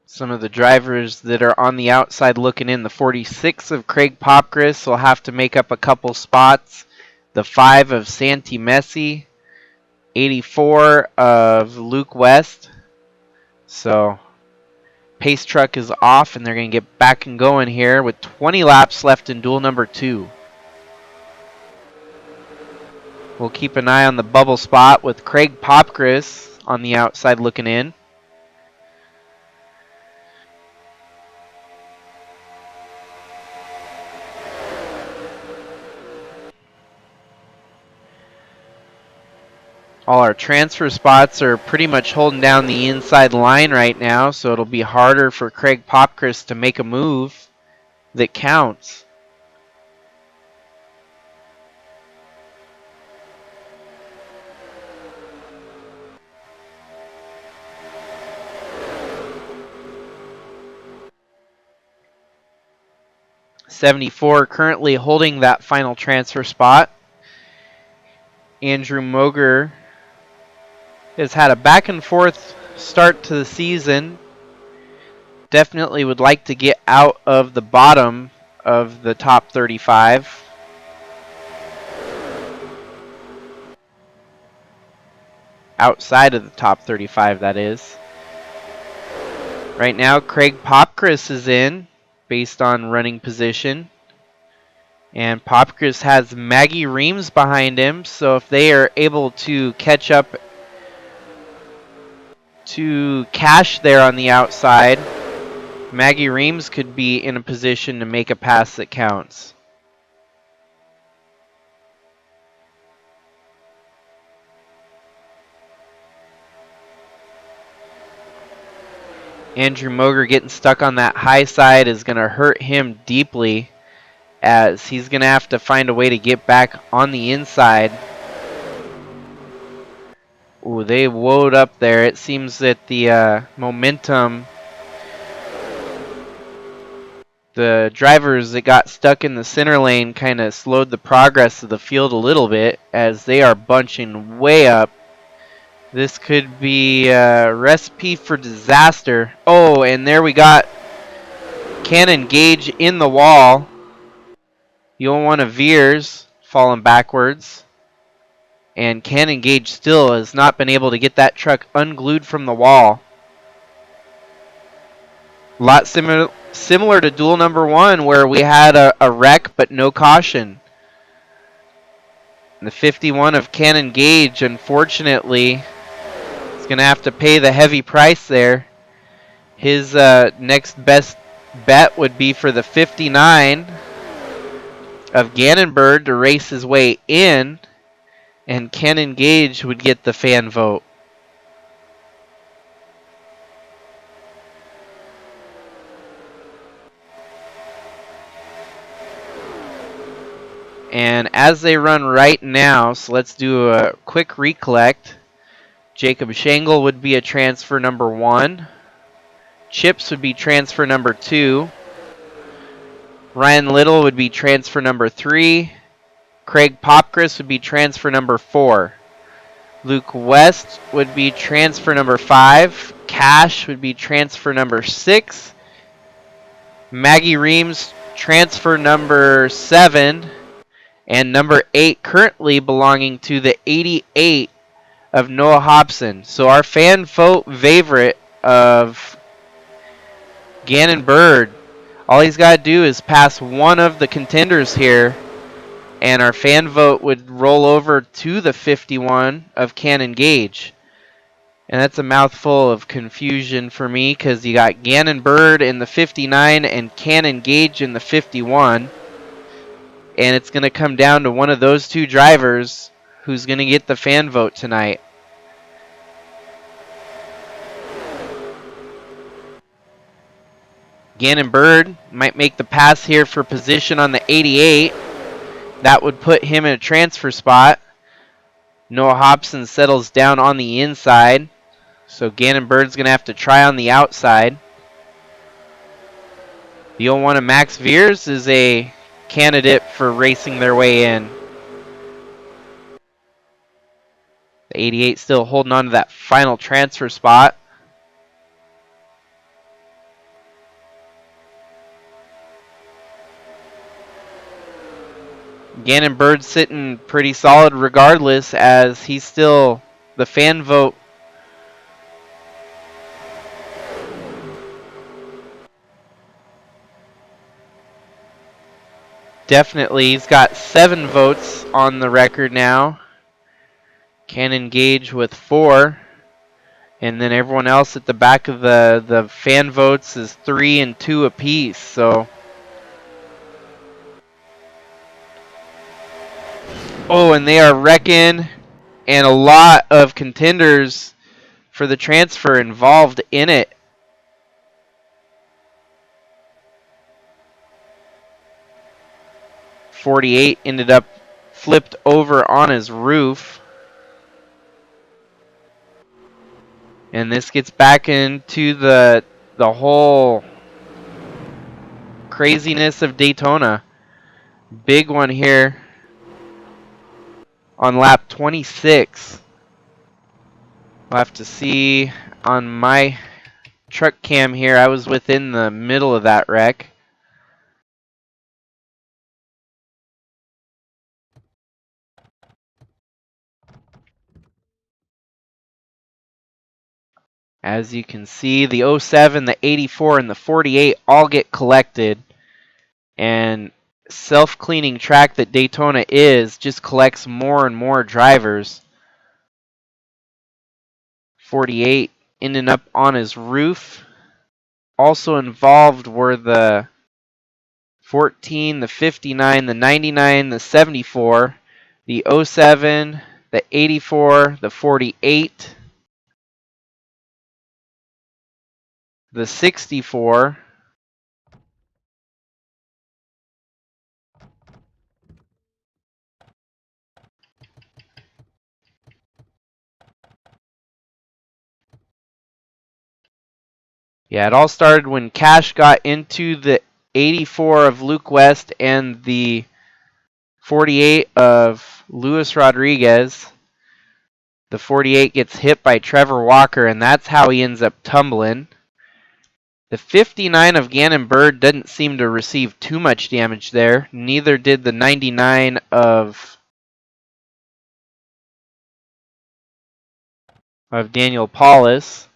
Some of the drivers that are on the outside looking in, the 46 of Craig Popgris will have to make up a couple spots. The 5 of Santi Messi. 84 of Luke West. So, pace truck is off and they're going to get back and going here with 20 laps left in duel number 2. We'll keep an eye on the bubble spot with Craig Popgris on the outside looking in. All our transfer spots are pretty much holding down the inside line right now, so it'll be harder for Craig Popgris to make a move that counts. '74 currently holding that final transfer spot. Andrew Moger has had a back and forth start to the season. Definitely would like to get out of the bottom of the top 35. Outside of the top 35, that is. Right now, Craig Popgris is in based on running position. And Popgris has Maggie Reams behind him, so if they are able to catch up to Cash there on the outside, Maggie Reams could be in a position to make a pass that counts. Andrew Moger getting stuck on that high side is going to hurt him deeply, as he's going to have to find a way to get back on the inside. Ooh, they woed up there. It seems that the momentum, the drivers that got stuck in the center lane kind of slowed the progress of the field a little bit, as they are bunching way up. This could be a recipe for disaster. Oh, and there we got Cannon Gage in the wall. You'll want to veers falling backwards. And Cannon Gage still has not been able to get that truck unglued from the wall. A lot similar to duel number 1, where we had a wreck but no caution. And the 51 of Cannon Gage, unfortunately, is going to have to pay the heavy price there. His next best bet would be for the 59 of Gannonbird to race his way in, and Cannon Gage would get the fan vote. And as they run right now, so let's do a quick recollect. Jacob Shangle would be a transfer number 1. Chips would be transfer number 2. Ryan Little would be transfer number 3. Craig Popgris would be transfer number 4. Luke West would be transfer number 5. Cash would be transfer number 6. Maggie Reams, transfer number 7. And number 8 currently belonging to the 88 of Noah Hobson. So our fan vote favorite of Gannon Bird, all he's got to do is pass one of the contenders here, and our fan vote would roll over to the 51 of Cannon Gage. And that's a mouthful of confusion for me because you got Gannon Bird in the 59 and Cannon Gage in the 51. And it's going to come down to one of those two drivers who's going to get the fan vote tonight. Gannon Bird might make the pass here for position on the 88. That would put him in a transfer spot. Noah Hobson settles down on the inside. So Gannon Bird's going to have to try on the outside. The 01 of Max Veers is a candidate for racing their way in. The 88 still holding on to that final transfer spot. Gannon Bird sitting pretty solid regardless, as he's still the fan vote. Definitely, he's got 7 votes on the record now. Cannon Gage with 4. And then everyone else at the back of the fan votes is 3 and 2 apiece. So, oh, and they are wrecking, and a lot of contenders for the transfer involved in it. .48 ended up flipped over on his roof. And this gets back into the whole craziness of Daytona. Big one here on lap 26. We'll have to see on my truck cam here. I was within the middle of that wreck. As you can see, the 07, the 84, and the 48 all get collected. And self-cleaning track that Daytona is just collects more and more drivers. 48 ending up on his roof. Also involved were the 14, the 59, the 99, the 74, the 07, the 84, the 48, the 64, yeah, it all started when Cash got into the 84 of Luke West and the 48 of Luis Rodriguez. The 48 gets hit by Trevor Walker, and that's how he ends up tumbling. The 59 of Gannon Bird didn't seem to receive too much damage there. Neither did the 99 of Daniel Paulus.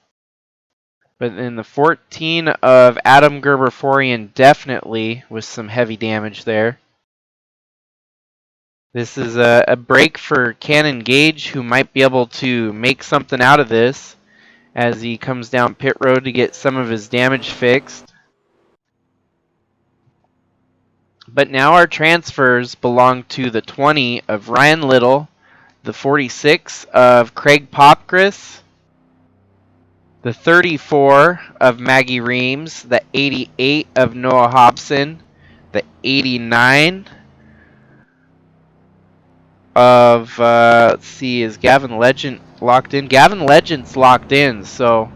But then the 14 of Adam Gerber-Forian definitely with some heavy damage there. This is a break for Cannon Gage, who might be able to make something out of this as he comes down pit road to get some of his damage fixed. But now our transfers belong to the 20 of Ryan Little, the 46 of Craig Popkris, the 34 of Maggie Reams, the 88 of Noah Hobson, the 89 of, let's see, is Gavin Legend locked in? Gavin Legend's locked in, so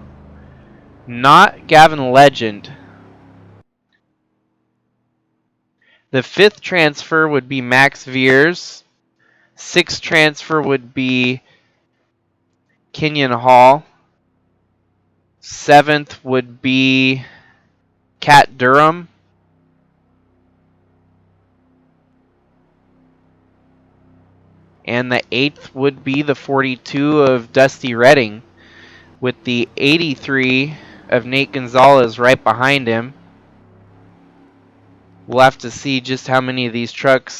not Gavin Legend. The 5th transfer would be Max Veers. 6th transfer would be Kenyon Hall. 7th would be Kat Durham. And the 8th would be the 42 of Dusty Redding, with the 83 of Nate Gonzalez right behind him. We'll have to see just how many of these trucks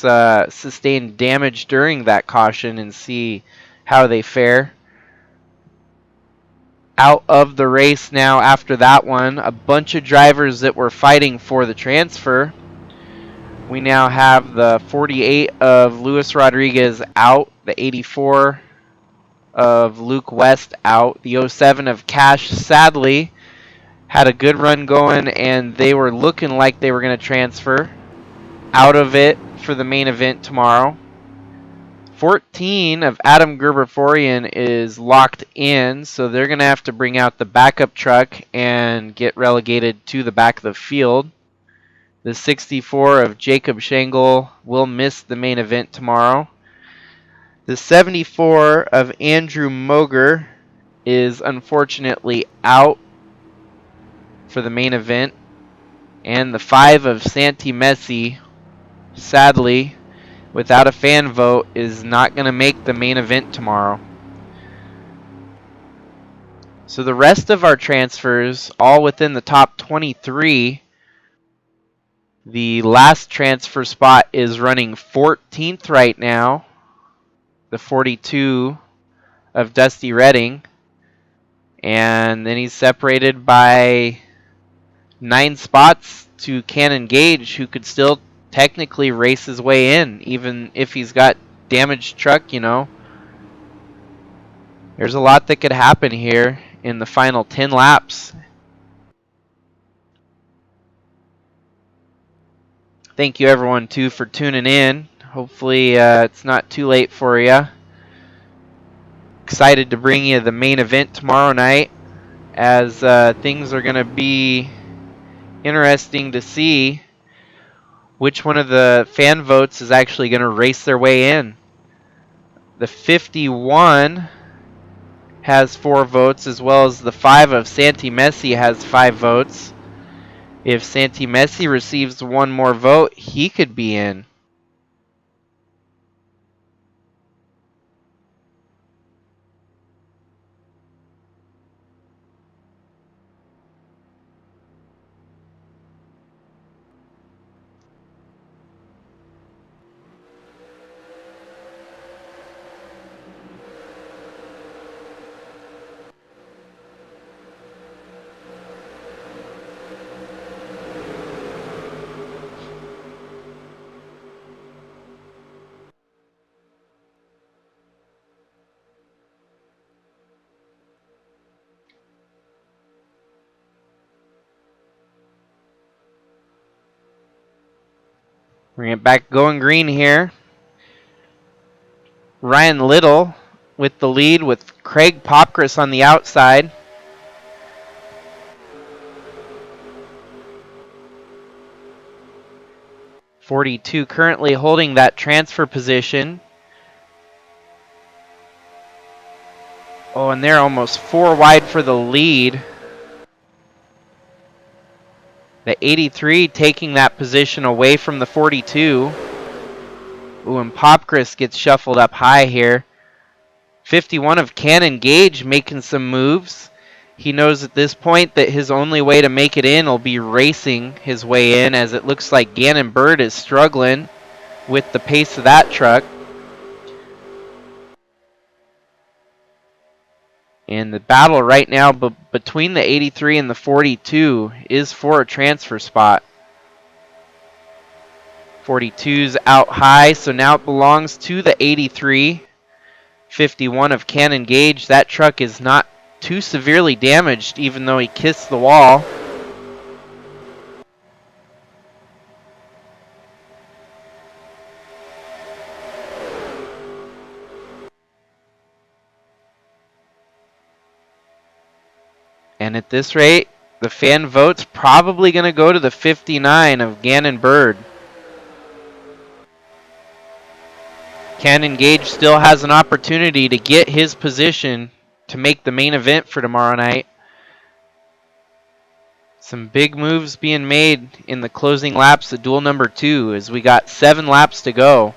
sustain damage during that caution and see how they fare. Out of the race now after that one, a bunch of drivers that were fighting for the transfer. We now have the 48 of Luis Rodriguez out, the 84 of Luke West out, the 07 of Cash sadly had a good run going and they were looking like they were going to transfer out of it for the main event tomorrow. 14 of Adam Gerbeforian is locked in, so they're going to have to bring out the backup truck and get relegated to the back of the field. The 64 of Jacob Schengle will miss the main event tomorrow. The 74 of Andrew Moger is unfortunately out for the main event. And the 5 of Santi Messi, sadly, without a fan vote, is not going to make the main event tomorrow. So the rest of our transfers, all within the top 23. The last transfer spot is running 14th right now. The 42 of Dusty Redding. And then he's separated by 9 spots to Cannon Gage, who could still technically race his way in, even if he's got damaged truck, you know. There's a lot that could happen here in the final 10 laps. Thank you everyone too for tuning in. Hopefully it's not too late for you. Excited to bring you the main event tomorrow night, as things are going to be interesting to see which one of the fan votes is actually going to race their way in. The 51 has 4 votes, as well as the 5 of Santi Messi has 5 votes. If Santi Messi receives one more vote, he could be in. We're going back going green here. Ryan Little with the lead, with Craig Popkris on the outside. .42 currently holding that transfer position. Oh, and they're almost 4 wide for the lead. The 83 taking that position away from the 42. Ooh, and Popkris gets shuffled up high here. 51 of Cannon Gage making some moves. He knows at this point that his only way to make it in will be racing his way in, as it looks like Gannon Bird is struggling with the pace of that truck. And the battle right now between the 83 and the 42 is for a transfer spot. 42's out high, so now it belongs to the 83. 51 of Cannon Gage. That truck is not too severely damaged, even though he kissed the wall. And at this rate, the fan vote's probably going to go to the 59 of Gannon Bird. Cannon Gage still has an opportunity to get his position to make the main event for tomorrow night. Some big moves being made in the closing laps of duel number 2, as we got 7 laps to go.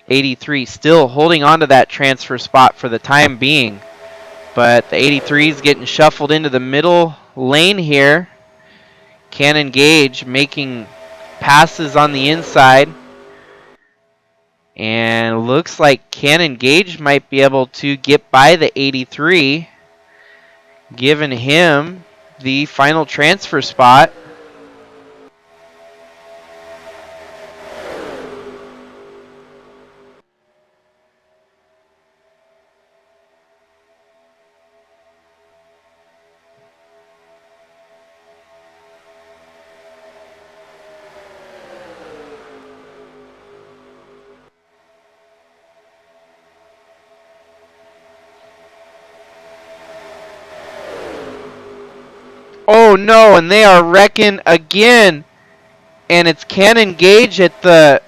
83 still holding on to that transfer spot for the time being. But the 83 is getting shuffled into the middle lane here. Cannon Gage making passes on the inside. And looks like Cannon Gage might be able to get by the 83, giving him the final transfer spot. Oh no, and they are wrecking again. And it's Cannon Gage at the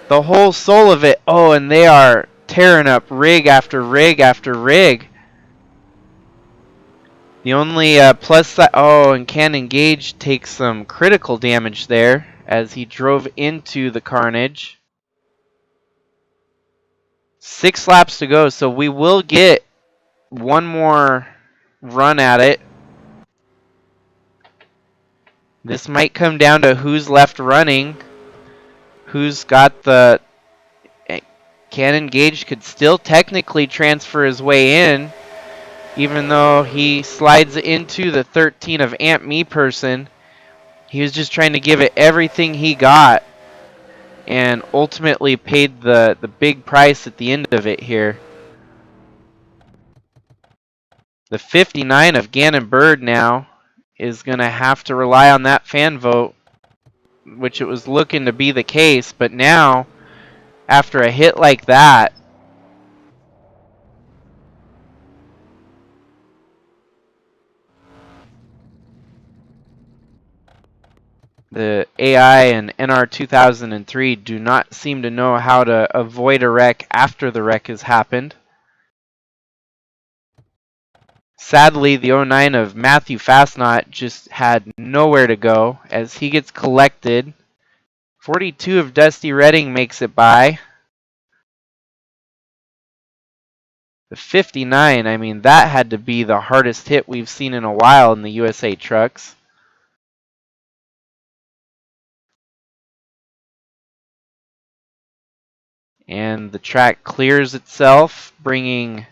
whole soul of it. Oh, and they are tearing up rig after rig after rig. The only plus side, oh, and Cannon Gage takes some critical damage there as he drove into the carnage. 6 laps to go, so we will get one more run at it. This might come down to who's left running, who's got the... Cannon Gage could still technically transfer his way in, even though he slides into the 13 of Amp Me person. He was just trying to give it everything he got and ultimately paid the big price at the end of it here. The 59 of Gannon Bird now is going to have to rely on that fan vote, which it was looking to be the case, but now, after a hit like that, the AI and NR2003 do not seem to know how to avoid a wreck after the wreck has happened. Sadly, the 09 of Matthew Fastnot just had nowhere to go as he gets collected. 42 of Dusty Redding makes it by. The 59, I mean, that had to be the hardest hit we've seen in a while in the USA trucks. And the track clears itself, bringing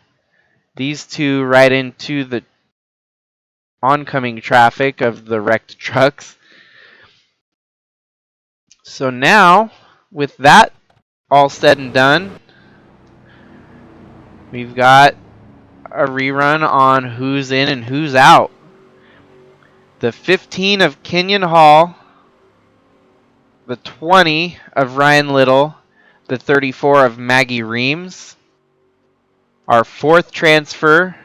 these two right into the oncoming traffic of the wrecked trucks. So now, with that all said and done, we've got a rerun on who's in and who's out. The 15 of Kenyon Hall, the 20 of Ryan Little, the 34 of Maggie Reams, our 4th transfer,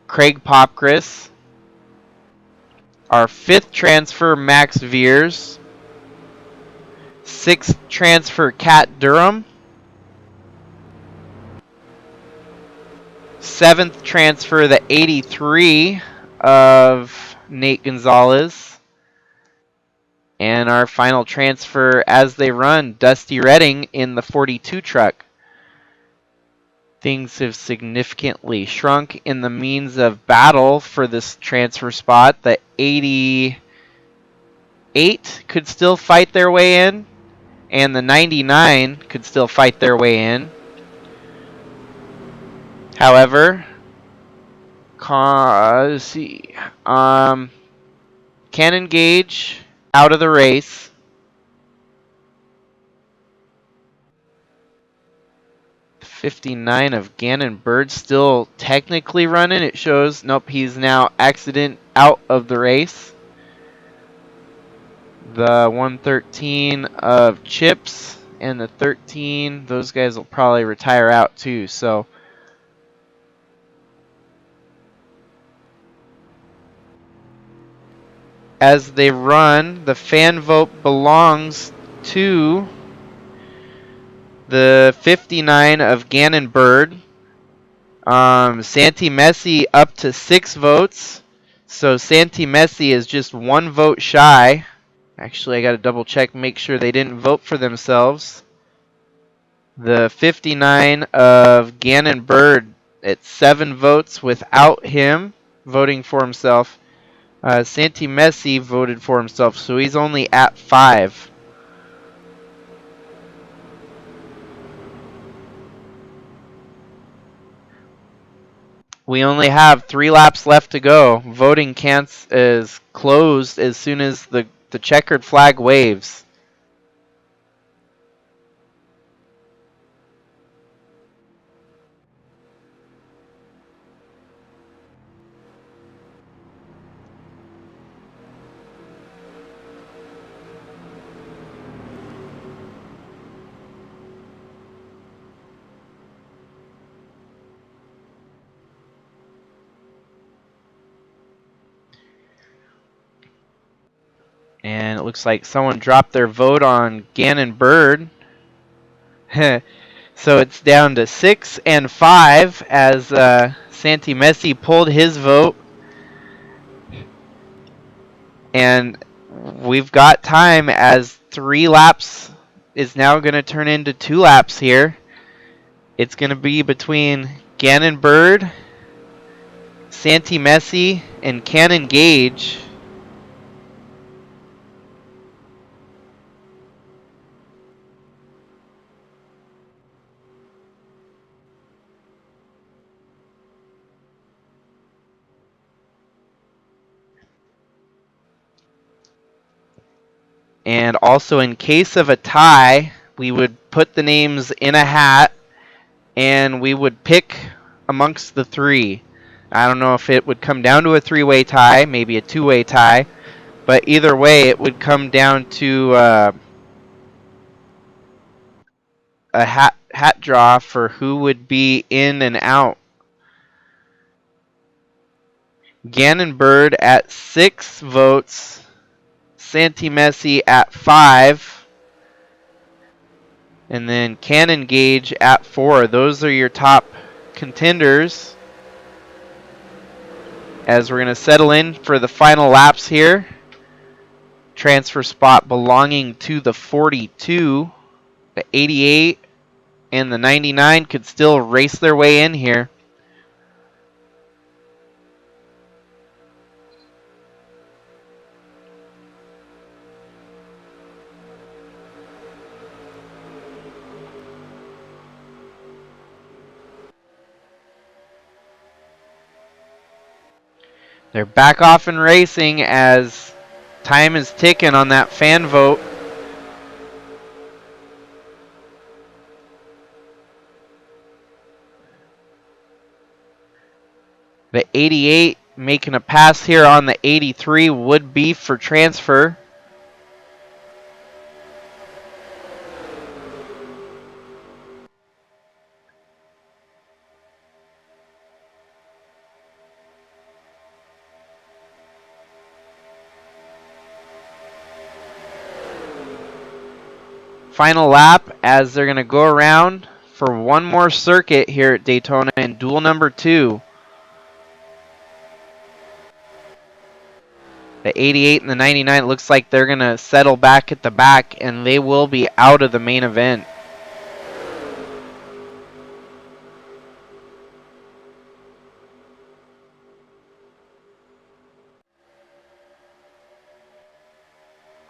Craig Popkris, our 5th transfer, Max Veers, 6th transfer, Kat Durham, 7th transfer, the 83 of Nate Gonzalez, and our final transfer as they run, Dusty Redding in the 42 truck. Things have significantly shrunk in the means of battle for this transfer spot. The 88 could still fight their way in, and the 99 could still fight their way in. However, let's see. Cannon Gage out of the race. The 59 of Gannon Bird still technically running. It shows, nope, he's now accident out of the race. The 113 of Chips and the 13, those guys will probably retire out too, so... As they run, the fan vote belongs to the 59 of Gannon Bird. Santi Messi up to 6 votes. So Santi Messi is just 1 vote shy. Actually, I got to double check, make sure they didn't vote for themselves. The 59 of Gannon Bird at 7 votes without him voting for himself. Santi Messi voted for himself, so he's only at 5. We only have 3 laps left to go. Voting is closed as soon as the checkered flag waves. And it looks like someone dropped their vote on Gannon Bird. So it's down to 6 and 5 as Santi Messi pulled his vote. And we've got time as 3 laps is now going to turn into 2 laps here. It's going to be between Gannon Bird, Santi Messi, and Cannon Gage. And also, in case of a tie, we would put the names in a hat and we would pick amongst the 3. I don't know if it would come down to a 3-way tie, maybe a 2-way tie, but either way, it would come down to a hat draw for who would be in and out. Gannon Bird at 6 votes, Santi Messi at 5, and then Cannon Gage at 4. Those are your top contenders as we're going to settle in for the final laps here. Transfer spot belonging to the 42, the 88, and the 99 could still race their way in here. They're back off and racing as time is ticking on that fan vote. The 88 making a pass here on the 83 would be for transfer. Final lap as they're going to go around for one more circuit here at Daytona in duel number 2. The 88 and the 99 looks like they're going to settle back at the back and they will be out of the main event.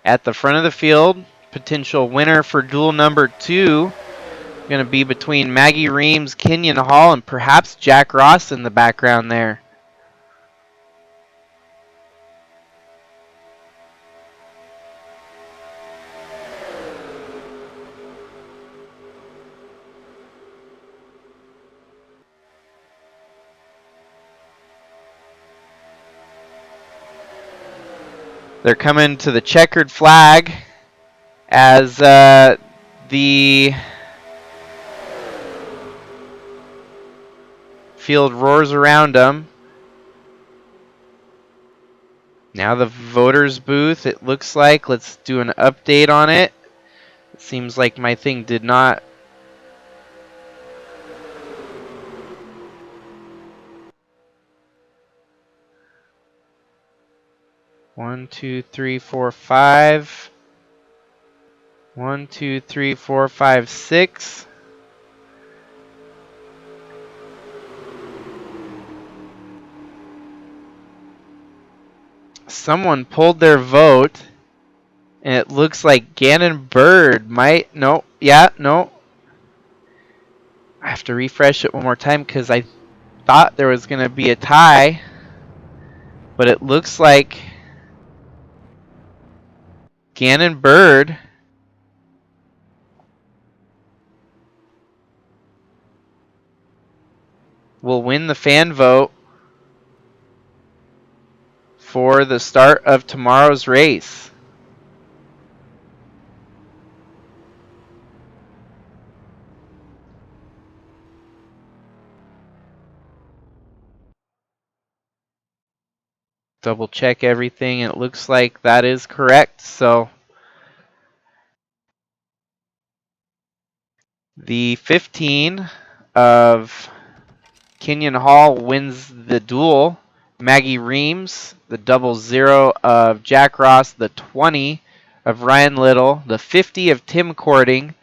At the front of the field, potential winner for duel number 2 going to be between Maggie Reams, Kenyon Hall, and perhaps Jack Ross in the background there. They're coming to the checkered flag as the field roars around them. Now the voters booth, it looks like. Let's do an update on it. It seems like my thing did not. One, two, three, four, 5. 1, 2, 3, 4, 5, 6. Someone pulled their vote, and it looks like Gannon Bird might. No, yeah, no. I have to refresh it one more time because I thought there was going to be a tie, but it looks like Gannon Bird will win the fan vote for the start of tomorrow's race. Double check everything. It looks like that is correct. So the 15 of Kenyon Hall wins the duel. Maggie Reams, the 00 of Jack Ross, the 20 of Ryan Little, the 50 of Tim Cording,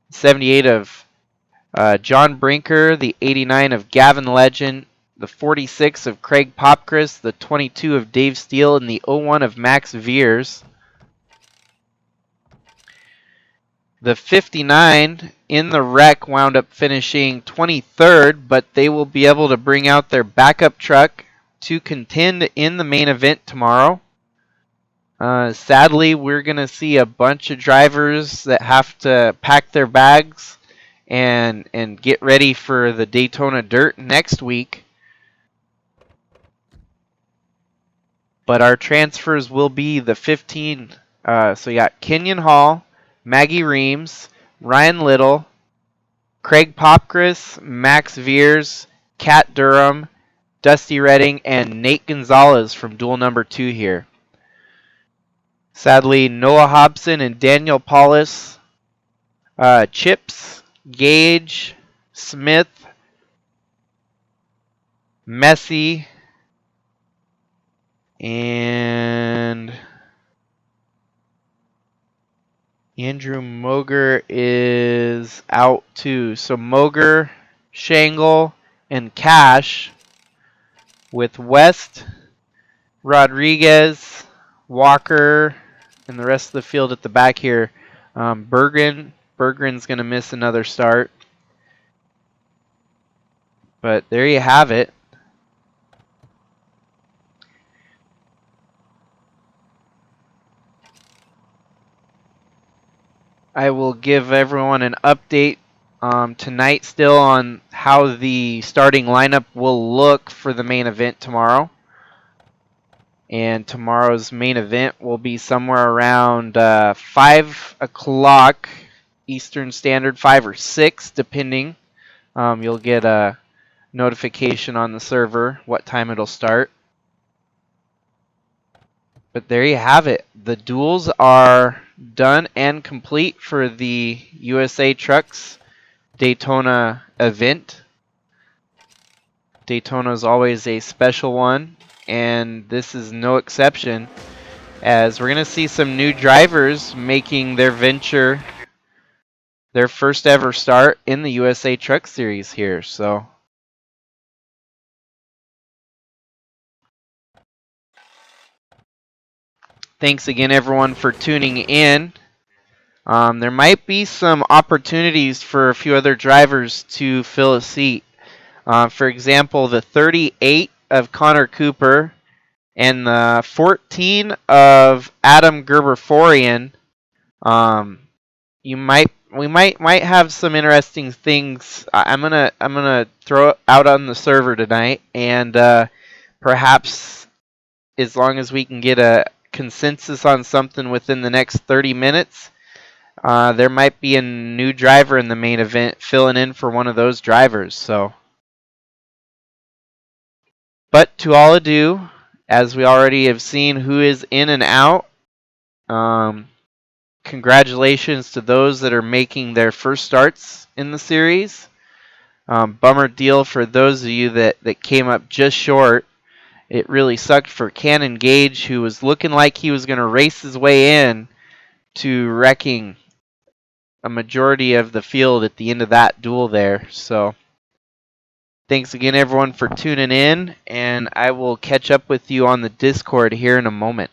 78 of John Brinker, the 89 of Gavin Legend, the 46 of Craig Popcris, the 22 of Dave Steele, and the 01 of Max Veers. The 59 in the wreck wound up finishing 23rd, but they will be able to bring out their backup truck to contend in the main event tomorrow. Sadly, we're going to see a bunch of drivers that have to pack their bags and get ready for the Daytona Dirt next week. But our transfers will be the 15. So you got Kenyon Hall, Maggie Reams, Ryan Little, Craig Popcris, Max Veers, Kat Durham, Dusty Redding, and Nate Gonzalez from duel number 2 here. Sadly, Noah Hobson and Daniel Paulus, Chips, Gage, Smith, Messi, and Andrew Moger is out too. So Moger, Shangle, and Cash with West, Rodriguez, Walker, and the rest of the field at the back here. Bergren's going to miss another start. But there you have it. I will give everyone an update tonight still on how the starting lineup will look for the main event tomorrow. And tomorrow's main event will be somewhere around 5 o'clock Eastern Standard, 5 or 6 depending. You'll get a notification on the server what time it'll start. But there you have it. The duels are done and complete for the USA Trucks Daytona event. Daytona is always a special one, and this is no exception, as we're going to see some new drivers making their venture, their first ever start in the USA Truck Series here. So thanks again, everyone, for tuning in. There might be some opportunities for a few other drivers to fill a seat. For example, the 38 of Connor Cooper and the 14 of Adam Gerberian. We might have some interesting things. I'm gonna throw it out on the server tonight, and perhaps as long as we can get a consensus on something within the next 30 minutes. There might be a new driver in the main event filling in for one of those drivers. But to all ado, as we already have seen who is in and out, congratulations to those that are making their first starts in the series. Bummer deal for those of you that came up just short. It really sucked for Cannon Gage, who was looking like he was going to race his way in to wrecking a majority of the field at the end of that duel there. So Thanks again, everyone, for tuning in, and I will catch up with you on the Discord here in a moment.